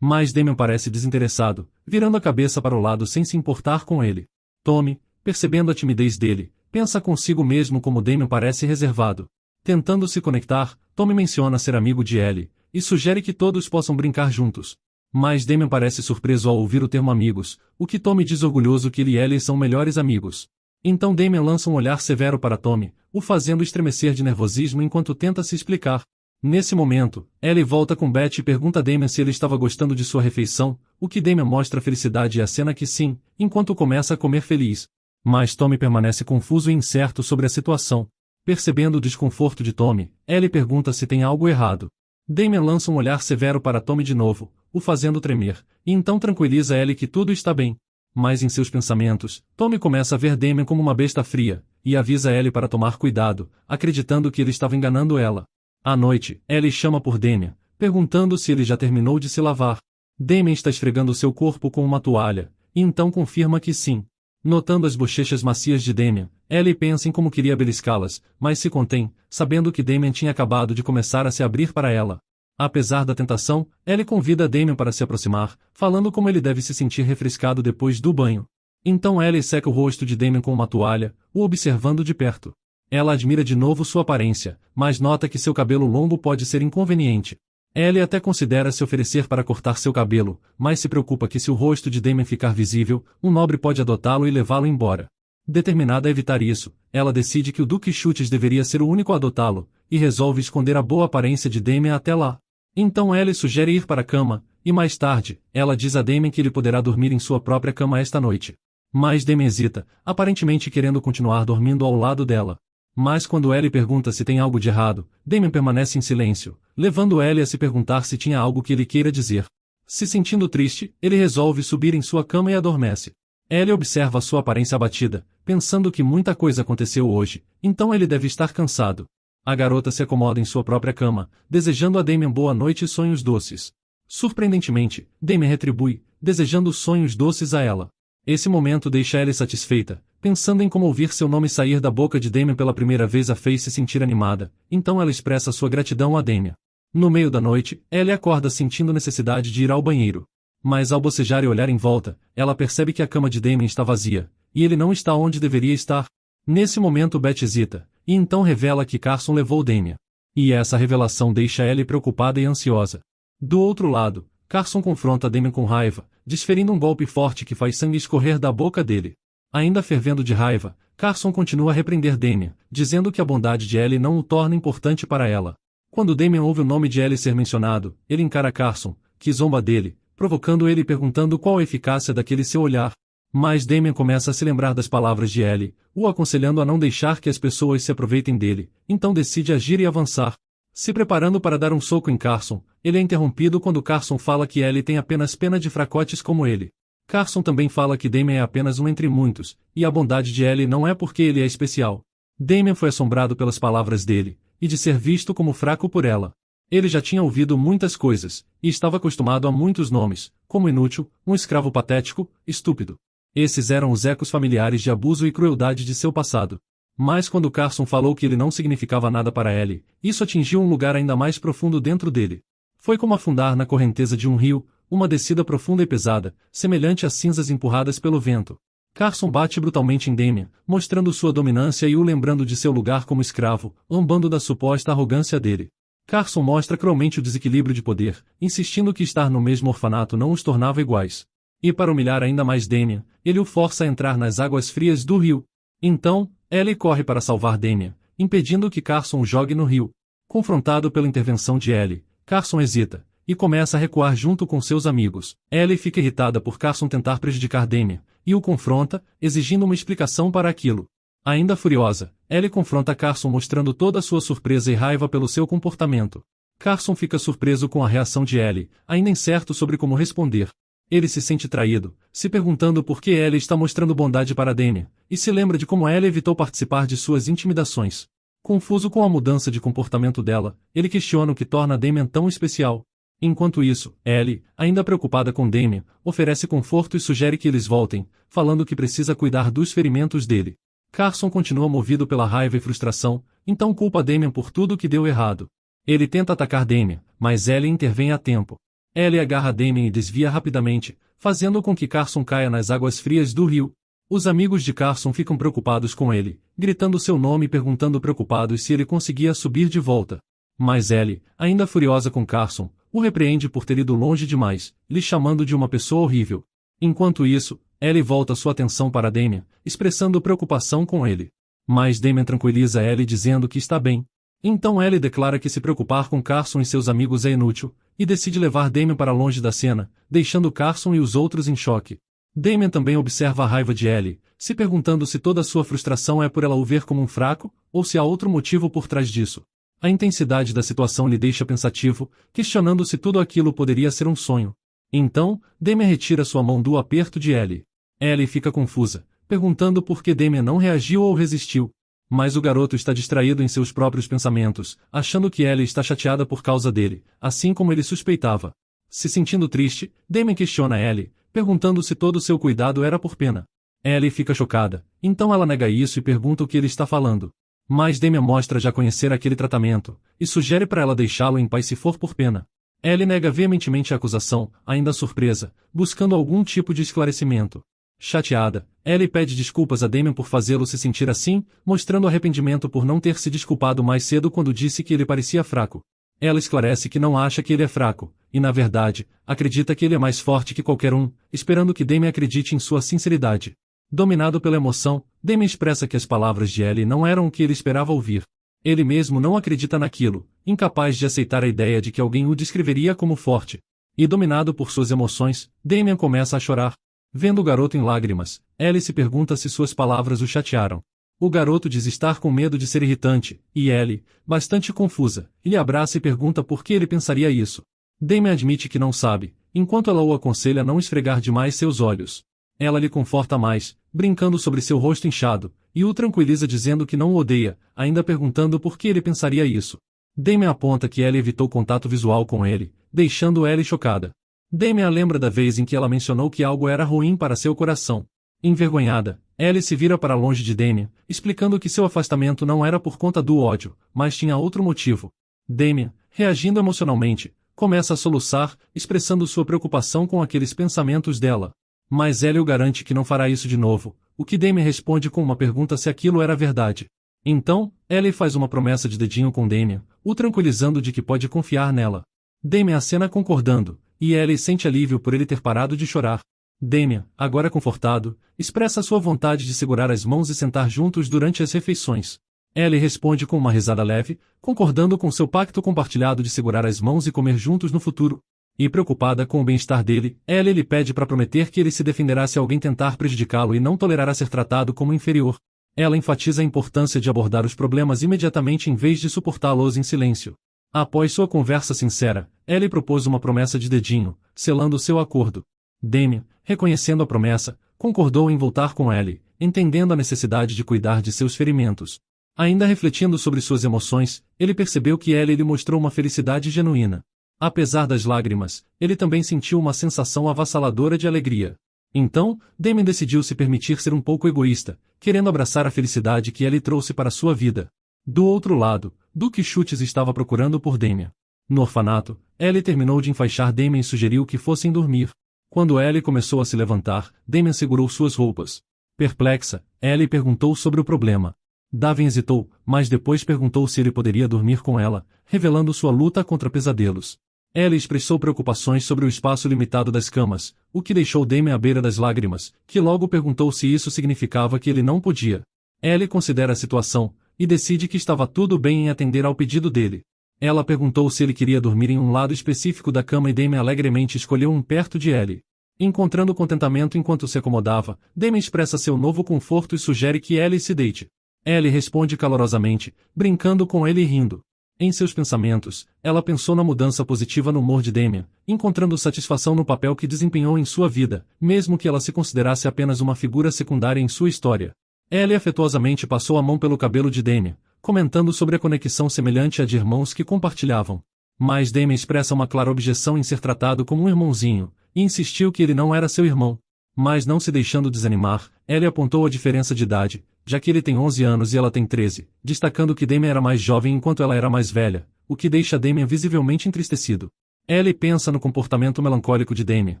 Mas Damien parece desinteressado, virando a cabeça para o lado sem se importar com ele. Tommy, percebendo a timidez dele, pensa consigo mesmo como Damien parece reservado. Tentando se conectar, Tommy menciona ser amigo de Ellie, e sugere que todos possam brincar juntos. Mas Damien parece surpreso ao ouvir o termo amigos, o que Tommy diz orgulhoso que ele e Ellie são melhores amigos. Então Damien lança um olhar severo para Tommy, o fazendo estremecer de nervosismo enquanto tenta se explicar. Nesse momento, Ellie volta com Betty e pergunta a Damien se ele estava gostando de sua refeição, o que Damien mostra felicidade e acena que sim, enquanto começa a comer feliz. Mas Tommy permanece confuso e incerto sobre a situação. Percebendo o desconforto de Tommy, Ellie pergunta se tem algo errado. Damien lança um olhar severo para Tommy de novo, o fazendo tremer, e então tranquiliza Ellie que tudo está bem. Mas em seus pensamentos, Tommy começa a ver Damien como uma besta fria, e avisa Ellie para tomar cuidado, acreditando que ele estava enganando ela. À noite, Ellie chama por Damien, perguntando se ele já terminou de se lavar. Damien está esfregando seu corpo com uma toalha, e então confirma que sim. Notando as bochechas macias de Damien, Ellie pensa em como queria beliscá-las, mas se contém, sabendo que Damien tinha acabado de começar a se abrir para ela. Apesar da tentação, Ellie convida Damien para se aproximar, falando como ele deve se sentir refrescado depois do banho. Então Ellie seca o rosto de Damien com uma toalha, o observando de perto. Ela admira de novo sua aparência, mas nota que seu cabelo longo pode ser inconveniente. Ellie até considera se oferecer para cortar seu cabelo, mas se preocupa que se o rosto de Damien ficar visível, um nobre pode adotá-lo e levá-lo embora. Determinada a evitar isso, ela decide que o Duque Chutes deveria ser o único a adotá-lo, e resolve esconder a boa aparência de Damien até lá. Então Ellie sugere ir para a cama, e mais tarde, ela diz a Damien que ele poderá dormir em sua própria cama esta noite. Mas Damien hesita, aparentemente querendo continuar dormindo ao lado dela. Mas quando Ellie pergunta se tem algo de errado, Damien permanece em silêncio, levando Ellie a se perguntar se tinha algo que ele queira dizer. Se sentindo triste, ele resolve subir em sua cama e adormece. Ellie observa sua aparência abatida, pensando que muita coisa aconteceu hoje, então ele deve estar cansado. A garota se acomoda em sua própria cama, desejando a Damien boa noite e sonhos doces. Surpreendentemente, Damien retribui, desejando sonhos doces a ela. Esse momento deixa Ellie satisfeita, pensando em como ouvir seu nome sair da boca de Damien pela primeira vez a fez se sentir animada, então ela expressa sua gratidão a Damien. No meio da noite, Ellie acorda sentindo necessidade de ir ao banheiro. Mas ao bocejar e olhar em volta, ela percebe que a cama de Damien está vazia, e ele não está onde deveria estar. Nesse momento Betty hesita, e então revela que Carson levou Damien. E essa revelação deixa Ellie preocupada e ansiosa. Do outro lado, Carson confronta Damien com raiva, desferindo um golpe forte que faz sangue escorrer da boca dele. Ainda fervendo de raiva, Carson continua a repreender Damien, dizendo que a bondade de Ellie não o torna importante para ela. Quando Damien ouve o nome de Ellie ser mencionado, ele encara Carson, que zomba dele, provocando ele e perguntando qual a eficácia daquele seu olhar. Mas Damien começa a se lembrar das palavras de Ellie, o aconselhando a não deixar que as pessoas se aproveitem dele, então decide agir e avançar. Se preparando para dar um soco em Carson, ele é interrompido quando Carson fala que Ellie tem apenas pena de fracotes como ele. Carson também fala que Damien é apenas um entre muitos, e a bondade de Ellie não é porque ele é especial. Damien foi assombrado pelas palavras dele, e de ser visto como fraco por ela. Ele já tinha ouvido muitas coisas, e estava acostumado a muitos nomes, como inútil, um escravo patético, estúpido. Esses eram os ecos familiares de abuso e crueldade de seu passado. Mas quando Carson falou que ele não significava nada para Ellie, isso atingiu um lugar ainda mais profundo dentro dele. Foi como afundar na correnteza de um rio, uma descida profunda e pesada, semelhante a cinzas empurradas pelo vento. Carson bate brutalmente em Damien, mostrando sua dominância e o lembrando de seu lugar como escravo, zombando da suposta arrogância dele. Carson mostra cruelmente o desequilíbrio de poder, insistindo que estar no mesmo orfanato não os tornava iguais. E para humilhar ainda mais Damien, ele o força a entrar nas águas frias do rio. Então, Ellie corre para salvar Damian, impedindo que Carson o jogue no rio. Confrontado pela intervenção de Ellie, Carson hesita, e começa a recuar junto com seus amigos. Ellie fica irritada por Carson tentar prejudicar Damian, e o confronta, exigindo uma explicação para aquilo. Ainda furiosa, Ellie confronta Carson mostrando toda a sua surpresa e raiva pelo seu comportamento. Carson fica surpreso com a reação de Ellie, ainda incerto sobre como responder. Ele se sente traído, se perguntando por que Ellie está mostrando bondade para Damian, e se lembra de como Ellie evitou participar de suas intimidações. Confuso com a mudança de comportamento dela, ele questiona o que torna Damian tão especial. Enquanto isso, Ellie, ainda preocupada com Damian, oferece conforto e sugere que eles voltem, falando que precisa cuidar dos ferimentos dele. Carson continua movido pela raiva e frustração, então culpa Damian por tudo que deu errado. Ele tenta atacar Damian, mas Ellie intervém a tempo. Ellie agarra Damian e desvia rapidamente, fazendo com que Carson caia nas águas frias do rio. Os amigos de Carson ficam preocupados com ele, gritando seu nome e perguntando preocupados se ele conseguia subir de volta. Mas Ellie, ainda furiosa com Carson, o repreende por ter ido longe demais, lhe chamando de uma pessoa horrível. Enquanto isso, Ellie volta sua atenção para Damian, expressando preocupação com ele. Mas Damian tranquiliza Ellie dizendo que está bem. Então Ellie declara que se preocupar com Carson e seus amigos é inútil, e decide levar Damian para longe da cena, deixando Carson e os outros em choque. Damian também observa a raiva de Ellie, se perguntando se toda a sua frustração é por ela o ver como um fraco, ou se há outro motivo por trás disso. A intensidade da situação lhe deixa pensativo, questionando se tudo aquilo poderia ser um sonho. Então, Damian retira sua mão do aperto de Ellie. Ellie fica confusa, perguntando por que Damian não reagiu ou resistiu. Mas o garoto está distraído em seus próprios pensamentos, achando que Ellie está chateada por causa dele, assim como ele suspeitava. Se sentindo triste, Damian questiona Ellie, perguntando se todo seu cuidado era por pena. Ellie fica chocada, então ela nega isso e pergunta o que ele está falando. Mas Damian mostra já conhecer aquele tratamento, e sugere para ela deixá-lo em paz se for por pena. Ellie nega veementemente a acusação, ainda surpresa, buscando algum tipo de esclarecimento. Chateada, Ellie pede desculpas a Damian por fazê-lo se sentir assim, mostrando arrependimento por não ter se desculpado mais cedo quando disse que ele parecia fraco. Ela esclarece que não acha que ele é fraco, e na verdade, acredita que ele é mais forte que qualquer um, esperando que Damian acredite em sua sinceridade. Dominado pela emoção, Damian expressa que as palavras de Ellie não eram o que ele esperava ouvir. Ele mesmo não acredita naquilo, incapaz de aceitar a ideia de que alguém o descreveria como forte. E dominado por suas emoções, Damian começa a chorar. Vendo o garoto em lágrimas, Ellie se pergunta se suas palavras o chatearam. O garoto diz estar com medo de ser irritante, e Ellie, bastante confusa, lhe abraça e pergunta por que ele pensaria isso. Damian admite que não sabe, enquanto ela o aconselha a não esfregar demais seus olhos. Ela lhe conforta mais, brincando sobre seu rosto inchado, e o tranquiliza dizendo que não o odeia, ainda perguntando por que ele pensaria isso. Damian aponta que Ellie evitou contato visual com ele, deixando Ellie chocada. Damian lembra da vez em que ela mencionou que algo era ruim para seu coração. Envergonhada, Ellie se vira para longe de Damian, explicando que seu afastamento não era por conta do ódio, mas tinha outro motivo. Damian, reagindo emocionalmente, começa a soluçar, expressando sua preocupação com aqueles pensamentos dela. Mas Ellie o garante que não fará isso de novo, o que Damian responde com uma pergunta se aquilo era verdade. Então, Ellie faz uma promessa de dedinho com Damian, o tranquilizando de que pode confiar nela. Damian acena concordando, e Ellie sente alívio por ele ter parado de chorar. Damian, agora confortado, expressa sua vontade de segurar as mãos e sentar juntos durante as refeições. Ellie responde com uma risada leve, concordando com seu pacto compartilhado de segurar as mãos e comer juntos no futuro. E preocupada com o bem-estar dele, Ellie lhe pede para prometer que ele se defenderá se alguém tentar prejudicá-lo e não tolerará ser tratado como inferior. Ela enfatiza a importância de abordar os problemas imediatamente em vez de suportá-los em silêncio. Após sua conversa sincera, Ellie propôs uma promessa de dedinho, selando seu acordo. Damian, reconhecendo a promessa, concordou em voltar com Ellie, entendendo a necessidade de cuidar de seus ferimentos. Ainda refletindo sobre suas emoções, ele percebeu que Ellie lhe mostrou uma felicidade genuína. Apesar das lágrimas, ele também sentiu uma sensação avassaladora de alegria. Então, Damian decidiu se permitir ser um pouco egoísta, querendo abraçar a felicidade que Ellie trouxe para sua vida. Do outro lado, Duke Schultz estava procurando por Damian. No orfanato, Ellie terminou de enfaixar Damian e sugeriu que fossem dormir. Quando Ellie começou a se levantar, Damian segurou suas roupas. Perplexa, Ellie perguntou sobre o problema. Daven hesitou, mas depois perguntou se ele poderia dormir com ela, revelando sua luta contra pesadelos. Ellie expressou preocupações sobre o espaço limitado das camas, o que deixou Damian à beira das lágrimas, que logo perguntou se isso significava que ele não podia. Ellie considera a situação, e decide que estava tudo bem em atender ao pedido dele. Ela perguntou se ele queria dormir em um lado específico da cama e Damien alegremente escolheu um perto de Ellie. Encontrando contentamento enquanto se acomodava, Damien expressa seu novo conforto e sugere que Ellie se deite. Ellie responde calorosamente, brincando com ele e rindo. Em seus pensamentos, ela pensou na mudança positiva no humor de Damien, encontrando satisfação no papel que desempenhou em sua vida, mesmo que ela se considerasse apenas uma figura secundária em sua história. Ellie afetuosamente passou a mão pelo cabelo de Damien, comentando sobre a conexão semelhante à de irmãos que compartilhavam. Mas Damien expressa uma clara objeção em ser tratado como um irmãozinho, e insistiu que ele não era seu irmão. Mas não se deixando desanimar, Ellie apontou a diferença de idade, já que ele tem 11 anos e ela tem 13, destacando que Damien era mais jovem enquanto ela era mais velha, o que deixa Damien visivelmente entristecido. Ellie pensa no comportamento melancólico de Damien,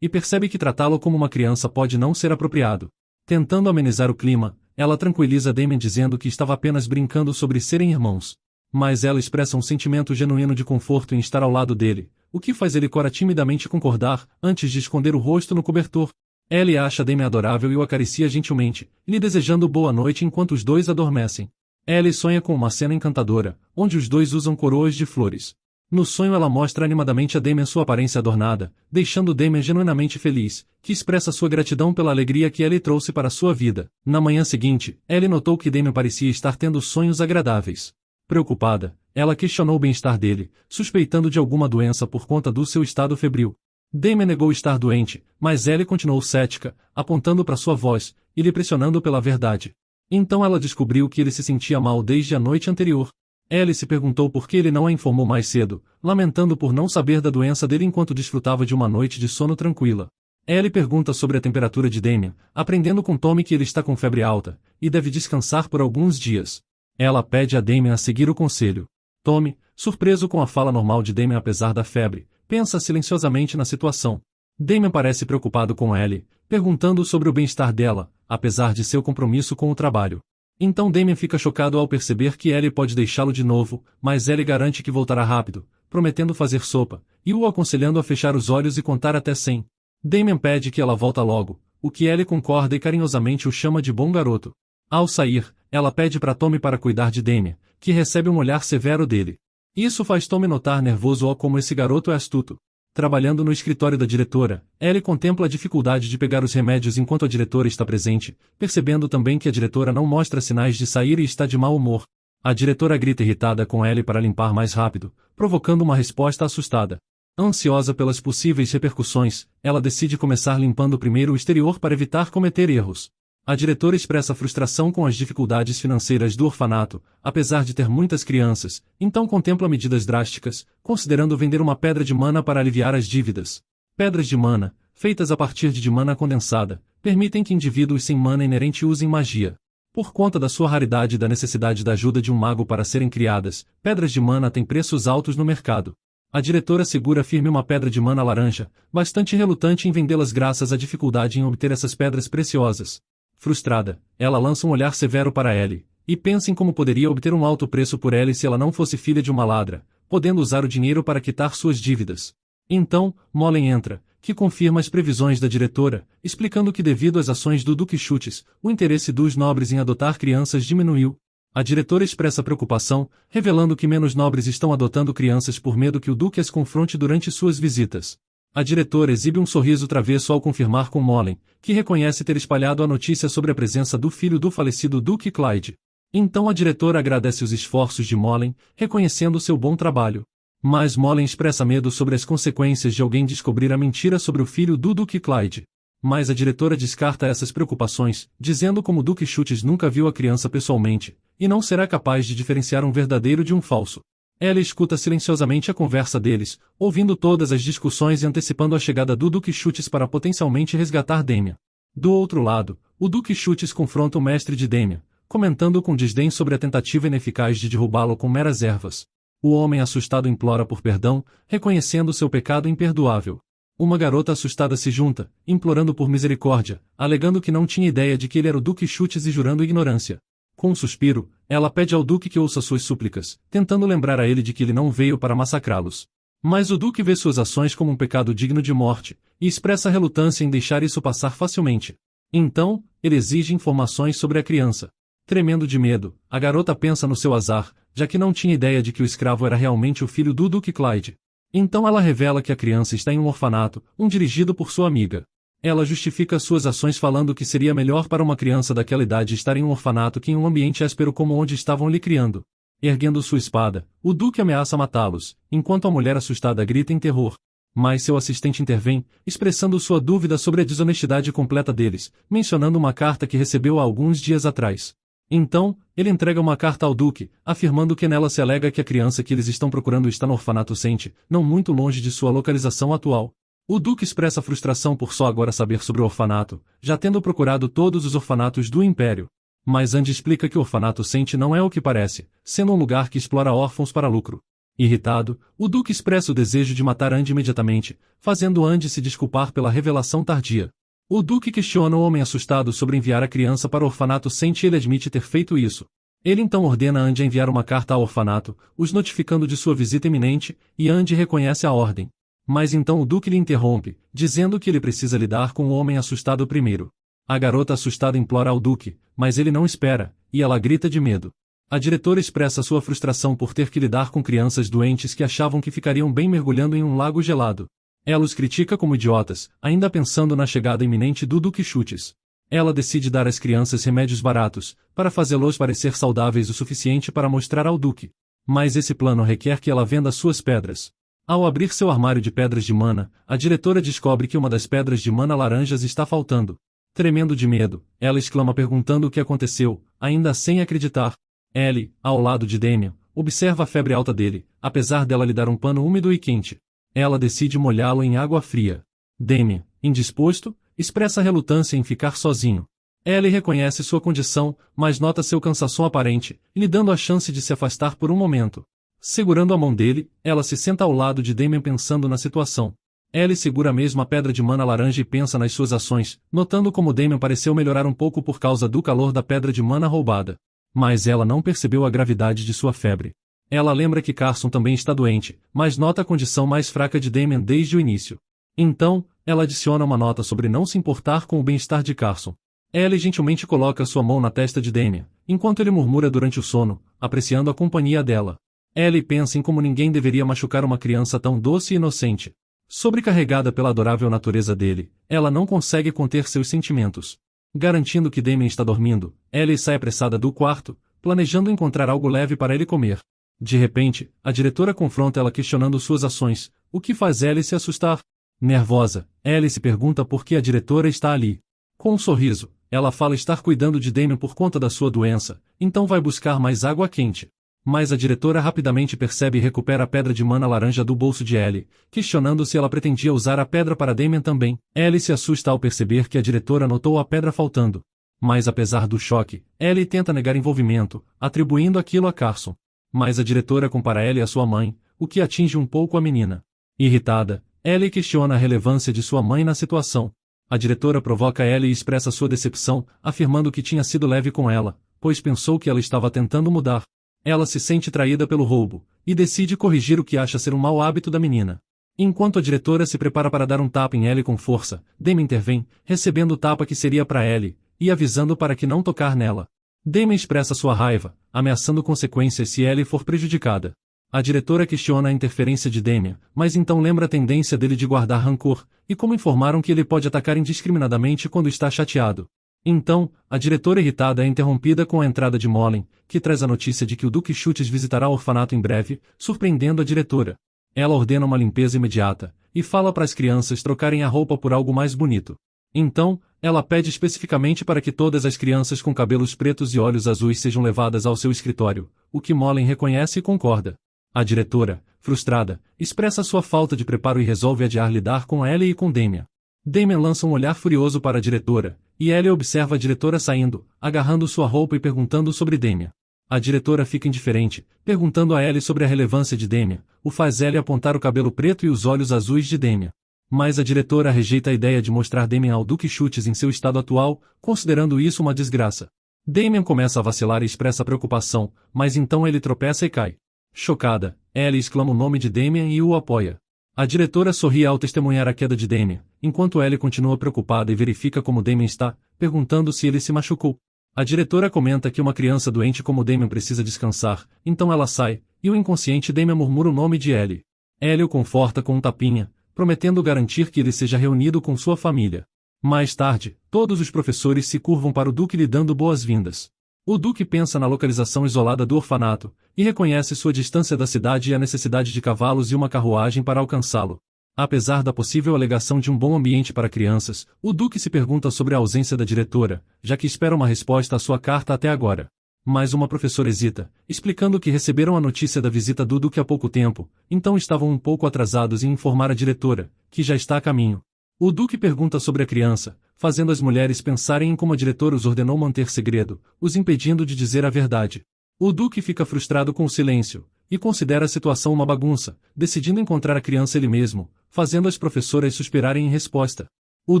e percebe que tratá-lo como uma criança pode não ser apropriado. Tentando amenizar o clima, ela tranquiliza Damien dizendo que estava apenas brincando sobre serem irmãos. Mas ela expressa um sentimento genuíno de conforto em estar ao lado dele, o que faz ele cora timidamente concordar, antes de esconder o rosto no cobertor. Ellie acha Damien adorável e o acaricia gentilmente, lhe desejando boa noite enquanto os dois adormecem. Ellie sonha com uma cena encantadora, onde os dois usam coroas de flores. No sonho ela mostra animadamente a Damien sua aparência adornada, deixando Damien genuinamente feliz, que expressa sua gratidão pela alegria que Ellie trouxe para sua vida. Na manhã seguinte, Ellie notou que Damien parecia estar tendo sonhos agradáveis. Preocupada, ela questionou o bem-estar dele, suspeitando de alguma doença por conta do seu estado febril. Damien negou estar doente, mas Ellie continuou cética, apontando para sua voz, e lhe pressionando pela verdade. Então ela descobriu que ele se sentia mal desde a noite anterior. Ellie se perguntou por que ele não a informou mais cedo, lamentando por não saber da doença dele enquanto desfrutava de uma noite de sono tranquila. Ellie pergunta sobre a temperatura de Damien, aprendendo com Tommy que ele está com febre alta, e deve descansar por alguns dias. Ela pede a Damien a seguir o conselho. Tommy, surpreso com a fala normal de Damien apesar da febre, pensa silenciosamente na situação. Damien parece preocupado com Ellie, perguntando sobre o bem-estar dela, apesar de seu compromisso com o trabalho. Então Damien fica chocado ao perceber que Ellie pode deixá-lo de novo, mas Ellie garante que voltará rápido, prometendo fazer sopa, e o aconselhando a fechar os olhos e contar até 100. Damien pede que ela volta logo, o que Ellie concorda e carinhosamente o chama de bom garoto. Ao sair, ela pede para Tommy para cuidar de Damien, que recebe um olhar severo dele. Isso faz Tommy notar nervoso como esse garoto é astuto. Trabalhando no escritório da diretora, Ellie contempla a dificuldade de pegar os remédios enquanto a diretora está presente, percebendo também que a diretora não mostra sinais de sair e está de mau humor. A diretora grita irritada com Ellie para limpar mais rápido, provocando uma resposta assustada. Ansiosa pelas possíveis repercussões, ela decide começar limpando primeiro o exterior para evitar cometer erros. A diretora expressa frustração com as dificuldades financeiras do orfanato, apesar de ter muitas crianças, então contempla medidas drásticas, considerando vender uma pedra de mana para aliviar as dívidas. Pedras de mana, feitas a partir de mana condensada, permitem que indivíduos sem mana inerente usem magia. Por conta da sua raridade e da necessidade da ajuda de um mago para serem criadas, pedras de mana têm preços altos no mercado. A diretora segura firme uma pedra de mana laranja, bastante relutante em vendê-las graças à dificuldade em obter essas pedras preciosas. Frustrada, ela lança um olhar severo para Ellie, e pensa em como poderia obter um alto preço por Ellie se ela não fosse filha de uma ladra, podendo usar o dinheiro para quitar suas dívidas. Então, Mollen entra, que confirma as previsões da diretora, explicando que devido às ações do Duque Chutes, o interesse dos nobres em adotar crianças diminuiu. A diretora expressa preocupação, revelando que menos nobres estão adotando crianças por medo que o Duque as confronte durante suas visitas. A diretora exibe um sorriso travesso ao confirmar com Mollen, que reconhece ter espalhado a notícia sobre a presença do filho do falecido Duque Clyde. Então a diretora agradece os esforços de Mollen, reconhecendo seu bom trabalho. Mas Mollen expressa medo sobre as consequências de alguém descobrir a mentira sobre o filho do Duque Clyde. Mas a diretora descarta essas preocupações, dizendo como Duque Chutes nunca viu a criança pessoalmente, e não será capaz de diferenciar um verdadeiro de um falso. Ela escuta silenciosamente a conversa deles, ouvindo todas as discussões e antecipando a chegada do Duque Chutes para potencialmente resgatar Damien. Do outro lado, o Duque Chutes confronta o mestre de Damien, comentando com desdém sobre a tentativa ineficaz de derrubá-lo com meras ervas. O homem assustado implora por perdão, reconhecendo seu pecado imperdoável. Uma garota assustada se junta, implorando por misericórdia, alegando que não tinha ideia de que ele era o Duque Chutes e jurando ignorância. Com um suspiro, ela pede ao Duque que ouça suas súplicas, tentando lembrar a ele de que ele não veio para massacrá-los. Mas o Duque vê suas ações como um pecado digno de morte, e expressa relutância em deixar isso passar facilmente. Então, ele exige informações sobre a criança. Tremendo de medo, a garota pensa no seu azar, já que não tinha ideia de que o escravo era realmente o filho do Duque Clyde. Então ela revela que a criança está em um orfanato, dirigido por sua amiga. Ela justifica suas ações falando que seria melhor para uma criança daquela idade estar em um orfanato que em um ambiente áspero como onde estavam lhe criando. Erguendo sua espada, o Duque ameaça matá-los, enquanto a mulher assustada grita em terror. Mas seu assistente intervém, expressando sua dúvida sobre a desonestidade completa deles, mencionando uma carta que recebeu há alguns dias atrás. Então, ele entrega uma carta ao Duque, afirmando que nela se alega que a criança que eles estão procurando está no orfanato Sente, não muito longe de sua localização atual. O Duque expressa frustração por só agora saber sobre o orfanato, já tendo procurado todos os orfanatos do Império. Mas Andy explica que o orfanato Sente não é o que parece, sendo um lugar que explora órfãos para lucro. Irritado, o Duque expressa o desejo de matar Andy imediatamente, fazendo Andy se desculpar pela revelação tardia. O Duque questiona o homem assustado sobre enviar a criança para o orfanato Sente e ele admite ter feito isso. Ele então ordena a Andy enviar uma carta ao orfanato, os notificando de sua visita iminente, e Andy reconhece a ordem. Mas então o Duque lhe interrompe, dizendo que ele precisa lidar com o homem assustado primeiro. A garota assustada implora ao Duque, mas ele não espera, e ela grita de medo. A diretora expressa sua frustração por ter que lidar com crianças doentes que achavam que ficariam bem mergulhando em um lago gelado. Ela os critica como idiotas, ainda pensando na chegada iminente do Duque Chutes. Ela decide dar às crianças remédios baratos, para fazê-los parecer saudáveis o suficiente para mostrar ao Duque. Mas esse plano requer que ela venda suas pedras. Ao abrir seu armário de pedras de mana, a diretora descobre que uma das pedras de mana laranjas está faltando. Tremendo de medo, ela exclama perguntando o que aconteceu, ainda sem acreditar. Ellie, ao lado de Damien, observa a febre alta dele, apesar dela lhe dar um pano úmido e quente. Ela decide molhá-lo em água fria. Damien, indisposto, expressa relutância em ficar sozinho. Ellie reconhece sua condição, mas nota seu cansaço aparente, lhe dando a chance de se afastar por um momento. Segurando a mão dele, ela se senta ao lado de Damien pensando na situação. Ellie segura mesmo a pedra de mana laranja e pensa nas suas ações, notando como Damien pareceu melhorar um pouco por causa do calor da pedra de mana roubada. Mas ela não percebeu a gravidade de sua febre. Ela lembra que Carson também está doente, mas nota a condição mais fraca de Damien desde o início. Então, ela adiciona uma nota sobre não se importar com o bem-estar de Carson. Ellie gentilmente coloca sua mão na testa de Damien, enquanto ele murmura durante o sono, apreciando a companhia dela. Ellie pensa em como ninguém deveria machucar uma criança tão doce e inocente. Sobrecarregada pela adorável natureza dele, ela não consegue conter seus sentimentos. Garantindo que Damien está dormindo, Ellie sai apressada do quarto, planejando encontrar algo leve para ele comer. De repente, a diretora confronta ela questionando suas ações, o que faz Ellie se assustar. Nervosa, Ellie se pergunta por que a diretora está ali. Com um sorriso, ela fala estar cuidando de Damien por conta da sua doença, então vai buscar mais água quente. Mas a diretora rapidamente percebe e recupera a pedra de mana laranja do bolso de Ellie, questionando se ela pretendia usar a pedra para Damien também. Ellie se assusta ao perceber que a diretora notou a pedra faltando. Mas apesar do choque, Ellie tenta negar envolvimento, atribuindo aquilo a Carson. Mas a diretora compara Ellie à sua mãe, o que atinge um pouco a menina. Irritada, Ellie questiona a relevância de sua mãe na situação. A diretora provoca Ellie e expressa sua decepção, afirmando que tinha sido leve com ela, pois pensou que ela estava tentando mudar. Ela se sente traída pelo roubo, e decide corrigir o que acha ser um mau hábito da menina. Enquanto a diretora se prepara para dar um tapa em Ellie com força, Damien intervém, recebendo o tapa que seria para Ellie, e avisando para que não tocar nela. Damien expressa sua raiva, ameaçando consequências se Ellie for prejudicada. A diretora questiona a interferência de Damien, mas então lembra a tendência dele de guardar rancor, e como informaram que ele pode atacar indiscriminadamente quando está chateado. Então, a diretora irritada é interrompida com a entrada de Mollen, que traz a notícia de que o Duque Chutes visitará o orfanato em breve, surpreendendo a diretora. Ela ordena uma limpeza imediata, e fala para as crianças trocarem a roupa por algo mais bonito. Então, ela pede especificamente para que todas as crianças com cabelos pretos e olhos azuis sejam levadas ao seu escritório, o que Mollen reconhece e concorda. A diretora, frustrada, expressa sua falta de preparo e resolve adiar lidar com Ellie e com Damien. Damien lança um olhar furioso para a diretora, e Ellie observa a diretora saindo, agarrando sua roupa e perguntando sobre Damien. A diretora fica indiferente, perguntando a Ellie sobre a relevância de Damien, o faz Ellie apontar o cabelo preto e os olhos azuis de Damien. Mas a diretora rejeita a ideia de mostrar Damien ao Duque Chutes em seu estado atual, considerando isso uma desgraça. Damien começa a vacilar e expressa preocupação, mas então ele tropeça e cai. Chocada, Ellie exclama o nome de Damien e o apoia. A diretora sorri ao testemunhar a queda de Damien, enquanto Ellie continua preocupada e verifica como Damien está, perguntando se ele se machucou. A diretora comenta que uma criança doente como Damien precisa descansar, então ela sai, e o inconsciente Damien murmura o nome de Ellie. Ellie o conforta com um tapinha, prometendo garantir que ele seja reunido com sua família. Mais tarde, todos os professores se curvam para o Duque lhe dando boas-vindas. O Duque pensa na localização isolada do orfanato, e reconhece sua distância da cidade e a necessidade de cavalos e uma carruagem para alcançá-lo. Apesar da possível alegação de um bom ambiente para crianças, o Duque se pergunta sobre a ausência da diretora, já que espera uma resposta à sua carta até agora. Mas uma professora hesita, explicando que receberam a notícia da visita do Duque há pouco tempo, então estavam um pouco atrasados em informar a diretora, que já está a caminho. O Duque pergunta sobre a criança, fazendo as mulheres pensarem em como a diretora os ordenou manter segredo, os impedindo de dizer a verdade. O Duque fica frustrado com o silêncio, e considera a situação uma bagunça, decidindo encontrar a criança ele mesmo, fazendo as professoras suspirarem em resposta. O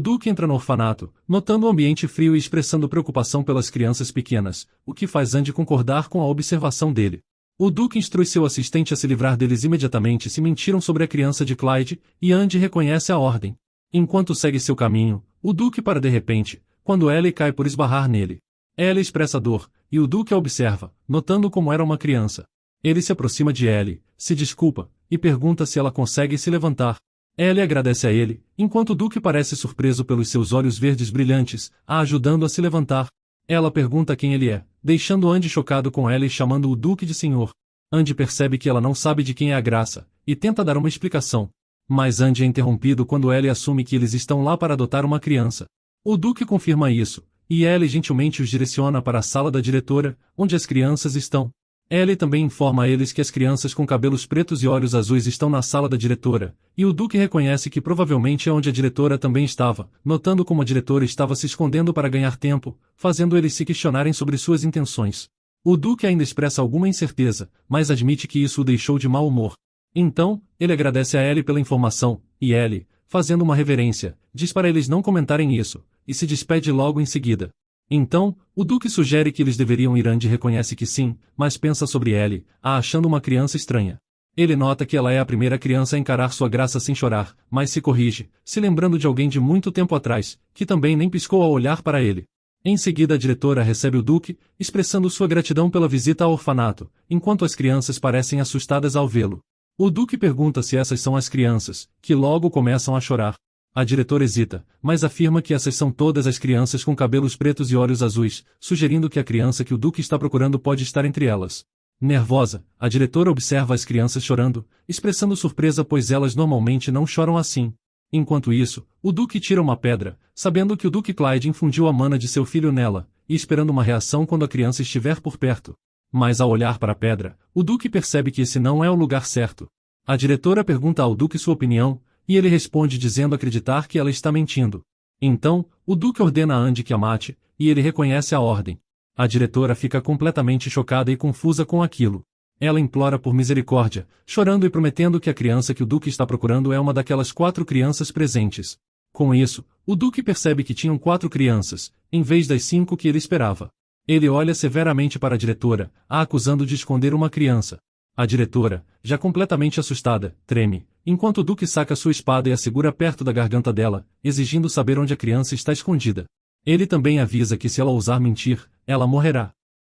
Duque entra no orfanato, notando o ambiente frio e expressando preocupação pelas crianças pequenas, o que faz Andy concordar com a observação dele. O Duque instrui seu assistente a se livrar deles imediatamente se mentiram sobre a criança de Clyde, e Andy reconhece a ordem. Enquanto segue seu caminho, o Duque para de repente, quando Ellie cai por esbarrar nele. Ellie expressa dor, e o Duque a observa, notando como era uma criança. Ele se aproxima de Ellie, se desculpa, e pergunta se ela consegue se levantar. Ellie agradece a ele, enquanto o Duque parece surpreso pelos seus olhos verdes brilhantes, a ajudando a se levantar. Ela pergunta quem ele é, deixando Andy chocado com Ellie chamando o Duque de senhor. Andy percebe que ela não sabe de quem é a graça, e tenta dar uma explicação. Mas Andy é interrompido quando Ellie assume que eles estão lá para adotar uma criança. O Duque confirma isso, e Ellie gentilmente os direciona para a sala da diretora, onde as crianças estão. Ellie também informa a eles que as crianças com cabelos pretos e olhos azuis estão na sala da diretora, e o Duque reconhece que provavelmente é onde a diretora também estava, notando como a diretora estava se escondendo para ganhar tempo, fazendo eles se questionarem sobre suas intenções. O Duque ainda expressa alguma incerteza, mas admite que isso o deixou de mau humor. Então, ele agradece a Ellie pela informação, e Ellie, fazendo uma reverência, diz para eles não comentarem isso, e se despede logo em seguida. Então, o Duque sugere que eles deveriam ir. Andy reconhece que sim, mas pensa sobre Ellie, a achando uma criança estranha. Ele nota que ela é a primeira criança a encarar sua graça sem chorar, mas se corrige, se lembrando de alguém de muito tempo atrás, que também nem piscou ao olhar para ele. Em seguida a diretora recebe o Duque, expressando sua gratidão pela visita ao orfanato, enquanto as crianças parecem assustadas ao vê-lo. O Duque pergunta se essas são as crianças, que logo começam a chorar. A diretora hesita, mas afirma que essas são todas as crianças com cabelos pretos e olhos azuis, sugerindo que a criança que o Duque está procurando pode estar entre elas. Nervosa, a diretora observa as crianças chorando, expressando surpresa pois elas normalmente não choram assim. Enquanto isso, o Duque tira uma pedra, sabendo que o Duque Clyde infundiu a mana de seu filho nela, e esperando uma reação quando a criança estiver por perto. Mas ao olhar para a pedra, o Duque percebe que esse não é o lugar certo. A diretora pergunta ao Duque sua opinião, e ele responde dizendo acreditar que ela está mentindo. Então, o Duque ordena a Andy que a mate, e ele reconhece a ordem. A diretora fica completamente chocada e confusa com aquilo. Ela implora por misericórdia, chorando e prometendo que a criança que o Duque está procurando é uma daquelas 4 crianças presentes. Com isso, o Duque percebe que tinham 4 crianças, em vez das 5 que ele esperava. Ele olha severamente para a diretora, a acusando de esconder uma criança. A diretora, já completamente assustada, treme, enquanto o Duque saca sua espada e a segura perto da garganta dela, exigindo saber onde a criança está escondida. Ele também avisa que se ela ousar mentir, ela morrerá.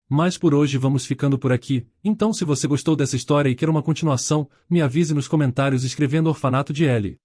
Mas por hoje vamos ficando por aqui, então se você gostou dessa história e quer uma continuação, me avise nos comentários escrevendo Orfanato de Ellie.